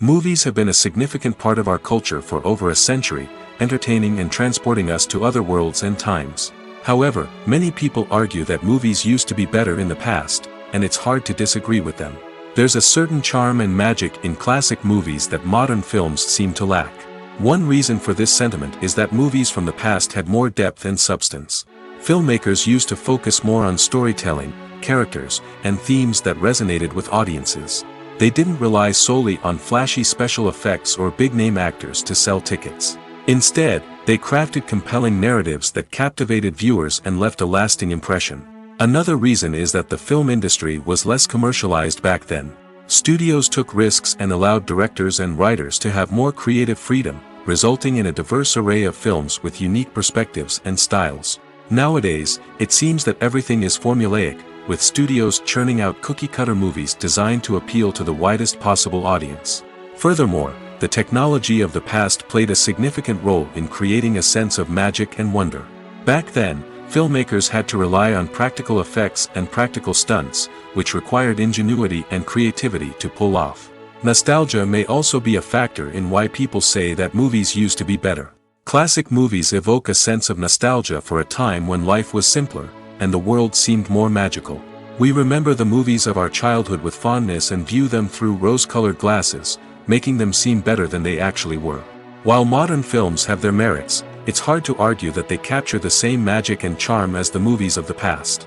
Movies have been a significant part of our culture for over a century, entertaining and transporting us to other worlds and times. However, many people argue that movies used to be better in the past, and it's hard to disagree with them. There's a certain charm and magic in classic movies that modern films seem to lack. One reason for this sentiment is that movies from the past had more depth and substance. Filmmakers used to focus more on storytelling, characters, and themes that resonated with audiences. They didn't rely solely on flashy special effects or big-name actors to sell tickets. Instead, they crafted compelling narratives that captivated viewers and left a lasting impression. Another reason is that the film industry was less commercialized back then. Studios took risks and allowed directors and writers to have more creative freedom, resulting in a diverse array of films with unique perspectives and styles. Nowadays, it seems that everything is formulaic, with studios churning out cookie-cutter movies designed to appeal to the widest possible audience. Furthermore, the technology of the past played a significant role in creating a sense of magic and wonder. Back then, filmmakers had to rely on practical effects and practical stunts, which required ingenuity and creativity to pull off. Nostalgia may also be a factor in why people say that movies used to be better. Classic movies evoke a sense of nostalgia for a time when life was simpler, and the world seemed more magical. We remember the movies of our childhood with fondness and view them through rose-colored glasses, making them seem better than they actually were. While modern films have their merits, it's hard to argue that they capture the same magic and charm as the movies of the past.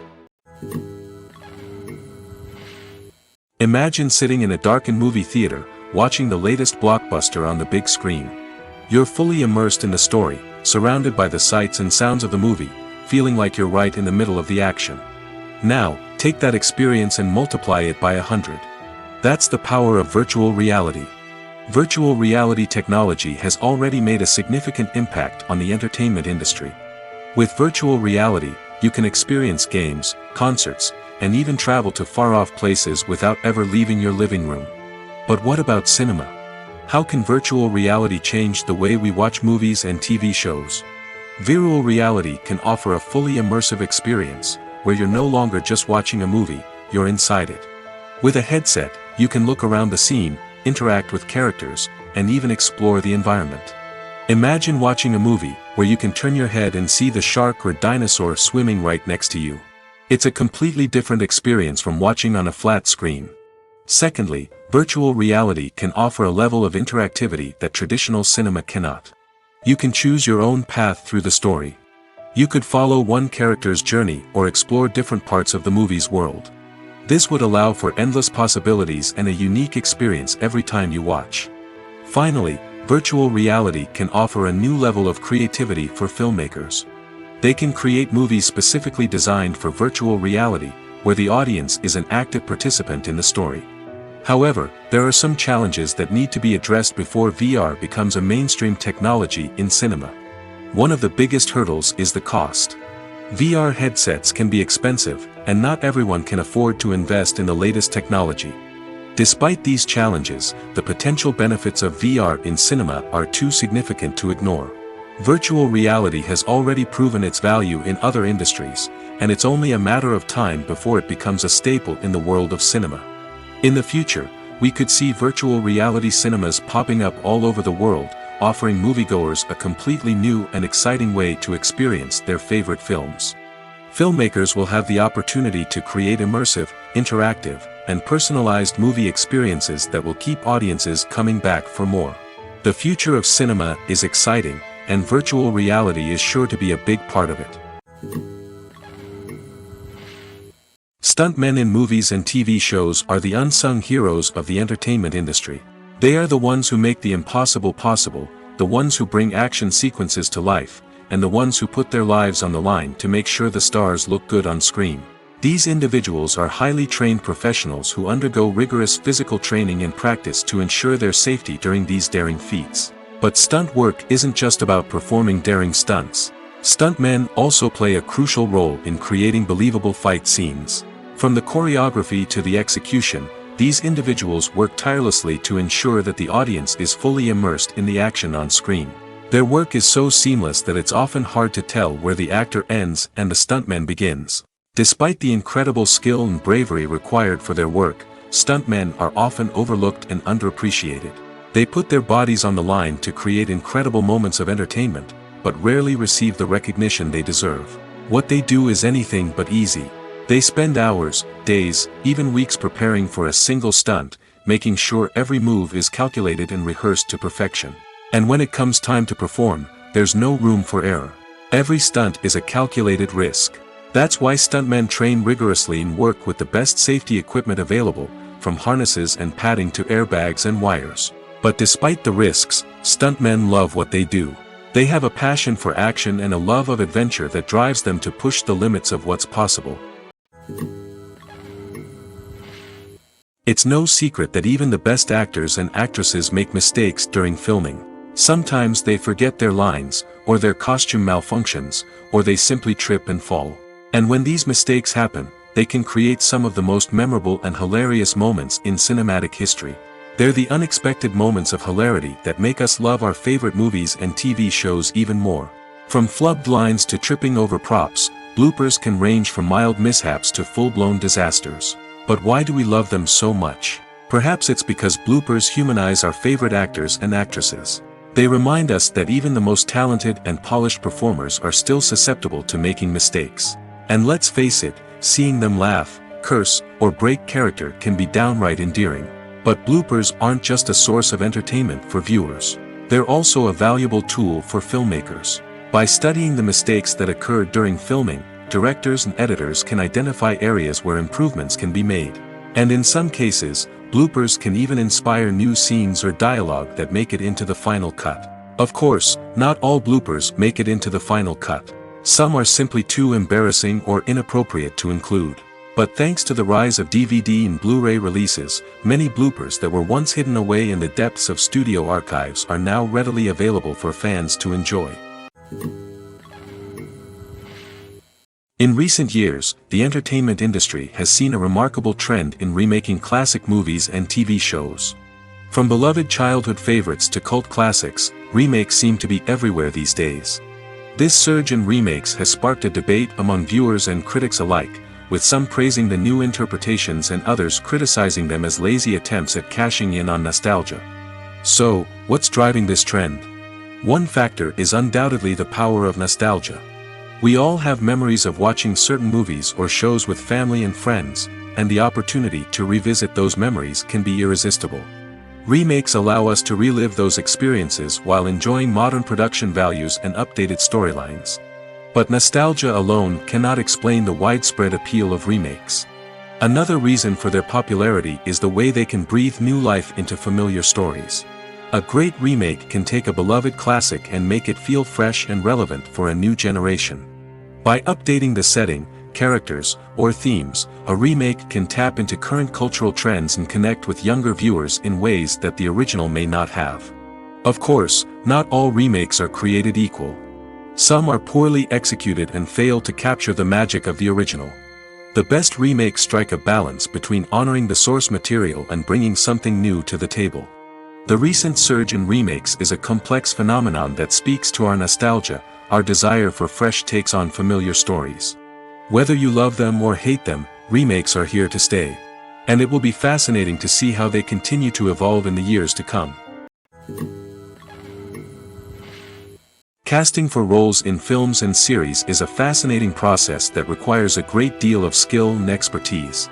Imagine sitting in a darkened movie theater, watching the latest blockbuster on the big screen. You're fully immersed in the story, surrounded by the sights and sounds of the movie, feeling like you're right in the middle of the action. Now, take that experience and multiply it by 100. That's the power of virtual reality. Virtual reality technology has already made a significant impact on the entertainment industry. With virtual reality, you can experience games, concerts, and even travel to far-off places without ever leaving your living room. But what about cinema? How can virtual reality change the way we watch movies and TV shows? Virtual reality can offer a fully immersive experience, where you're no longer just watching a movie, you're inside it. With a headset, you can look around the scene, interact with characters, and even explore the environment. Imagine watching a movie where you can turn your head and see the shark or dinosaur swimming right next to you. It's a completely different experience from watching on a flat screen. Secondly, virtual reality can offer a level of interactivity that traditional cinema cannot. You can choose your own path through the story. You could follow one character's journey or explore different parts of the movie's world. This would allow for endless possibilities and a unique experience every time you watch. Finally, virtual reality can offer a new level of creativity for filmmakers. They can create movies specifically designed for virtual reality, where the audience is an active participant in the story. However, there are some challenges that need to be addressed before VR becomes a mainstream technology in cinema. One of the biggest hurdles is the cost. VR headsets can be expensive, and not everyone can afford to invest in the latest technology. Despite these challenges, the potential benefits of VR in cinema are too significant to ignore. Virtual reality has already proven its value in other industries, and it's only a matter of time before it becomes a staple in the world of cinema. In the future, we could see virtual reality cinemas popping up all over the world, offering moviegoers a completely new and exciting way to experience their favorite films. Filmmakers will have the opportunity to create immersive, interactive, and personalized movie experiences that will keep audiences coming back for more. The future of cinema is exciting, and virtual reality is sure to be a big part of it. Stuntmen in movies and TV shows are the unsung heroes of the entertainment industry. They are the ones who make the impossible possible, the ones who bring action sequences to life, and the ones who put their lives on the line to make sure the stars look good on screen. These individuals are highly trained professionals who undergo rigorous physical training and practice to ensure their safety during these daring feats. But stunt work isn't just about performing daring stunts. Stuntmen also play a crucial role in creating believable fight scenes. From the choreography to the execution, these individuals work tirelessly to ensure that the audience is fully immersed in the action on screen. Their work is so seamless that it's often hard to tell where the actor ends and the stuntman begins. Despite the incredible skill and bravery required for their work, stuntmen are often overlooked and underappreciated. They put their bodies on the line to create incredible moments of entertainment, but rarely receive the recognition they deserve. What they do is anything but easy. They spend hours, days, even weeks preparing for a single stunt, making sure every move is calculated and rehearsed to perfection. And when it comes time to perform, there's no room for error. Every stunt is a calculated risk. That's why stuntmen train rigorously and work with the best safety equipment available, from harnesses and padding to airbags and wires. But despite the risks, stuntmen love what they do. They have a passion for action and a love of adventure that drives them to push the limits of what's possible. It's no secret that even the best actors and actresses make mistakes during filming. Sometimes they forget their lines, or their costume malfunctions, or they simply trip and fall. And when these mistakes happen, they can create some of the most memorable and hilarious moments in cinematic history. They're the unexpected moments of hilarity that make us love our favorite movies and TV shows even more. From flubbed lines to tripping over props, bloopers can range from mild mishaps to full-blown disasters. But why do we love them so much? Perhaps it's because bloopers humanize our favorite actors and actresses. They remind us that even the most talented and polished performers are still susceptible to making mistakes. And let's face it, seeing them laugh, curse, or break character can be downright endearing. But bloopers aren't just a source of entertainment for viewers. They're also a valuable tool for filmmakers. By studying the mistakes that occurred during filming, directors and editors can identify areas where improvements can be made. And in some cases, bloopers can even inspire new scenes or dialogue that make it into the final cut. Of course, not all bloopers make it into the final cut. Some are simply too embarrassing or inappropriate to include. But thanks to the rise of DVD and Blu-ray releases, many bloopers that were once hidden away in the depths of studio archives are now readily available for fans to enjoy. In recent years, the entertainment industry has seen a remarkable trend in remaking classic movies and TV shows. From beloved childhood favorites to cult classics, remakes seem to be everywhere these days. This surge in remakes has sparked a debate among viewers and critics alike, with some praising the new interpretations and others criticizing them as lazy attempts at cashing in on nostalgia. So, what's driving this trend? One factor is undoubtedly the power of nostalgia. We all have memories of watching certain movies or shows with family and friends, and the opportunity to revisit those memories can be irresistible. Remakes allow us to relive those experiences while enjoying modern production values and updated storylines. But nostalgia alone cannot explain the widespread appeal of remakes. Another reason for their popularity is the way they can breathe new life into familiar stories. A great remake can take a beloved classic and make it feel fresh and relevant for a new generation. By updating the setting, characters, or themes, a remake can tap into current cultural trends and connect with younger viewers in ways that the original may not have. Of course, not all remakes are created equal. Some are poorly executed and fail to capture the magic of the original. The best remakes strike a balance between honoring the source material and bringing something new to the table. The recent surge in remakes is a complex phenomenon that speaks to our nostalgia, our desire for fresh takes on familiar stories. Whether you love them or hate them, remakes are here to stay. And it will be fascinating to see how they continue to evolve in the years to come. Casting for roles in films and series is a fascinating process that requires a great deal of skill and expertise.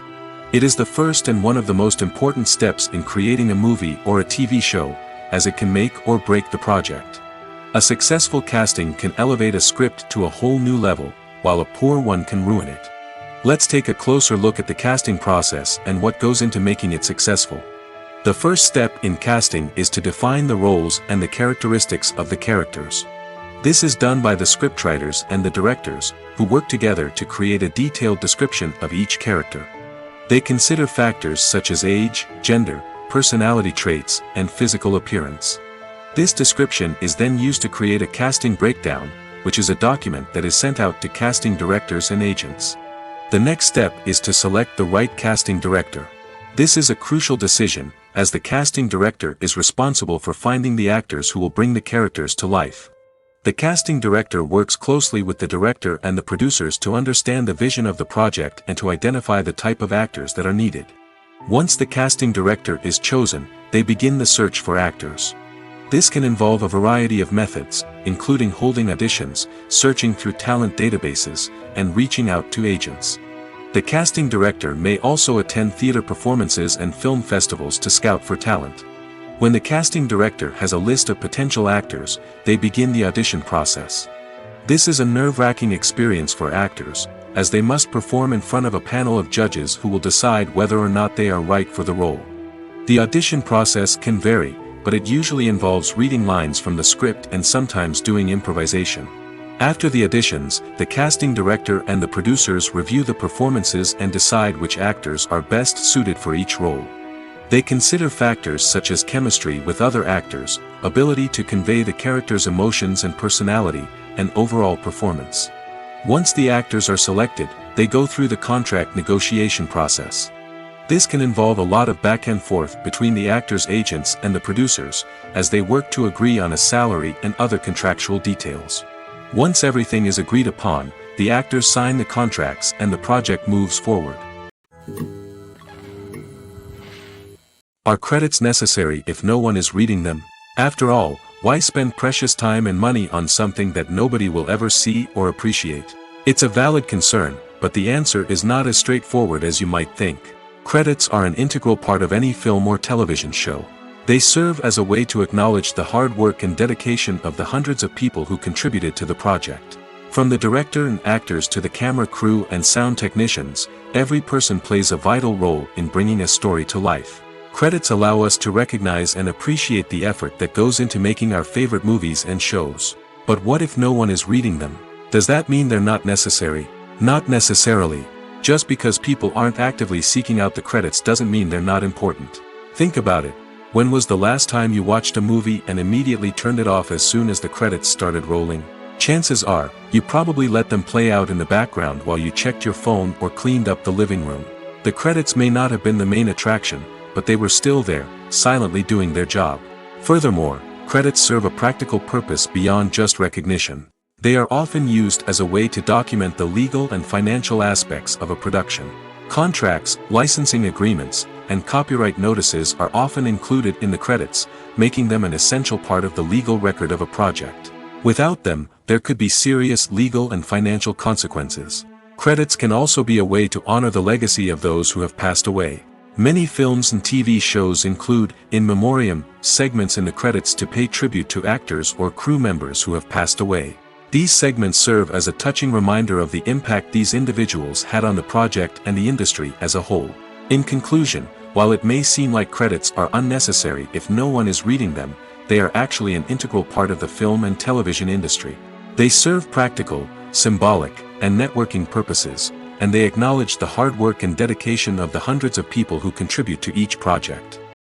It is the first and one of the most important steps in creating a movie or a TV show, as it can make or break the project. A successful casting can elevate a script to a whole new level, while a poor one can ruin it. Let's take a closer look at the casting process and what goes into making it successful. The first step in casting is to define the roles and the characteristics of the characters. This is done by the scriptwriters and the directors, who work together to create a detailed description of each character. They consider factors such as age, gender, personality traits, and physical appearance. This description is then used to create a casting breakdown, which is a document that is sent out to casting directors and agents. The next step is to select the right casting director. This is a crucial decision, as the casting director is responsible for finding the actors who will bring the characters to life. The casting director works closely with the director and the producers to understand the vision of the project and to identify the type of actors that are needed. Once the casting director is chosen, they begin the search for actors. This can involve a variety of methods, including holding auditions, searching through talent databases, and reaching out to agents. The casting director may also attend theater performances and film festivals to scout for talent. When the casting director has a list of potential actors, they begin the audition process. This is a nerve-wracking experience for actors, as they must perform in front of a panel of judges who will decide whether or not they are right for the role. The audition process can vary, but it usually involves reading lines from the script and sometimes doing improvisation. After the auditions, the casting director and the producers review the performances and decide which actors are best suited for each role. They consider factors such as chemistry with other actors, ability to convey the character's emotions and personality, and overall performance. Once the actors are selected, they go through the contract negotiation process. This can involve a lot of back and forth between the actors' agents and the producers, as they work to agree on a salary and other contractual details. Once everything is agreed upon, the actors sign the contracts and the project moves forward. Are credits necessary if no one is reading them? After all, why spend precious time and money on something that nobody will ever see or appreciate? It's a valid concern, but the answer is not as straightforward as you might think. Credits are an integral part of any film or television show. They serve as a way to acknowledge the hard work and dedication of the hundreds of people who contributed to the project. From the director and actors to the camera crew and sound technicians, every person plays a vital role in bringing a story to life. Credits allow us to recognize and appreciate the effort that goes into making our favorite movies and shows. But what if no one is reading them? Does that mean they're not necessary? Not necessarily. Just because people aren't actively seeking out the credits doesn't mean they're not important. Think about it. When was the last time you watched a movie and immediately turned it off as soon as the credits started rolling? Chances are, you probably let them play out in the background while you checked your phone or cleaned up the living room. The credits may not have been the main attraction, but they were still there, silently doing their job. Furthermore, credits serve a practical purpose beyond just recognition. They are often used as a way to document the legal and financial aspects of a production. Contracts, licensing agreements, and copyright notices are often included in the credits, making them an essential part of the legal record of a project. Without them, there could be serious legal and financial consequences. Credits can also be a way to honor the legacy of those who have passed away. Many films and TV shows include, in memoriam, segments in the credits to pay tribute to actors or crew members who have passed away. These segments serve as a touching reminder of the impact these individuals had on the project and the industry as a whole. In conclusion, while it may seem like credits are unnecessary if no one is reading them, they are actually an integral part of the film and television industry. They serve practical, symbolic, and networking purposes, and they acknowledge the hard work and dedication of the hundreds of people who contribute to each project.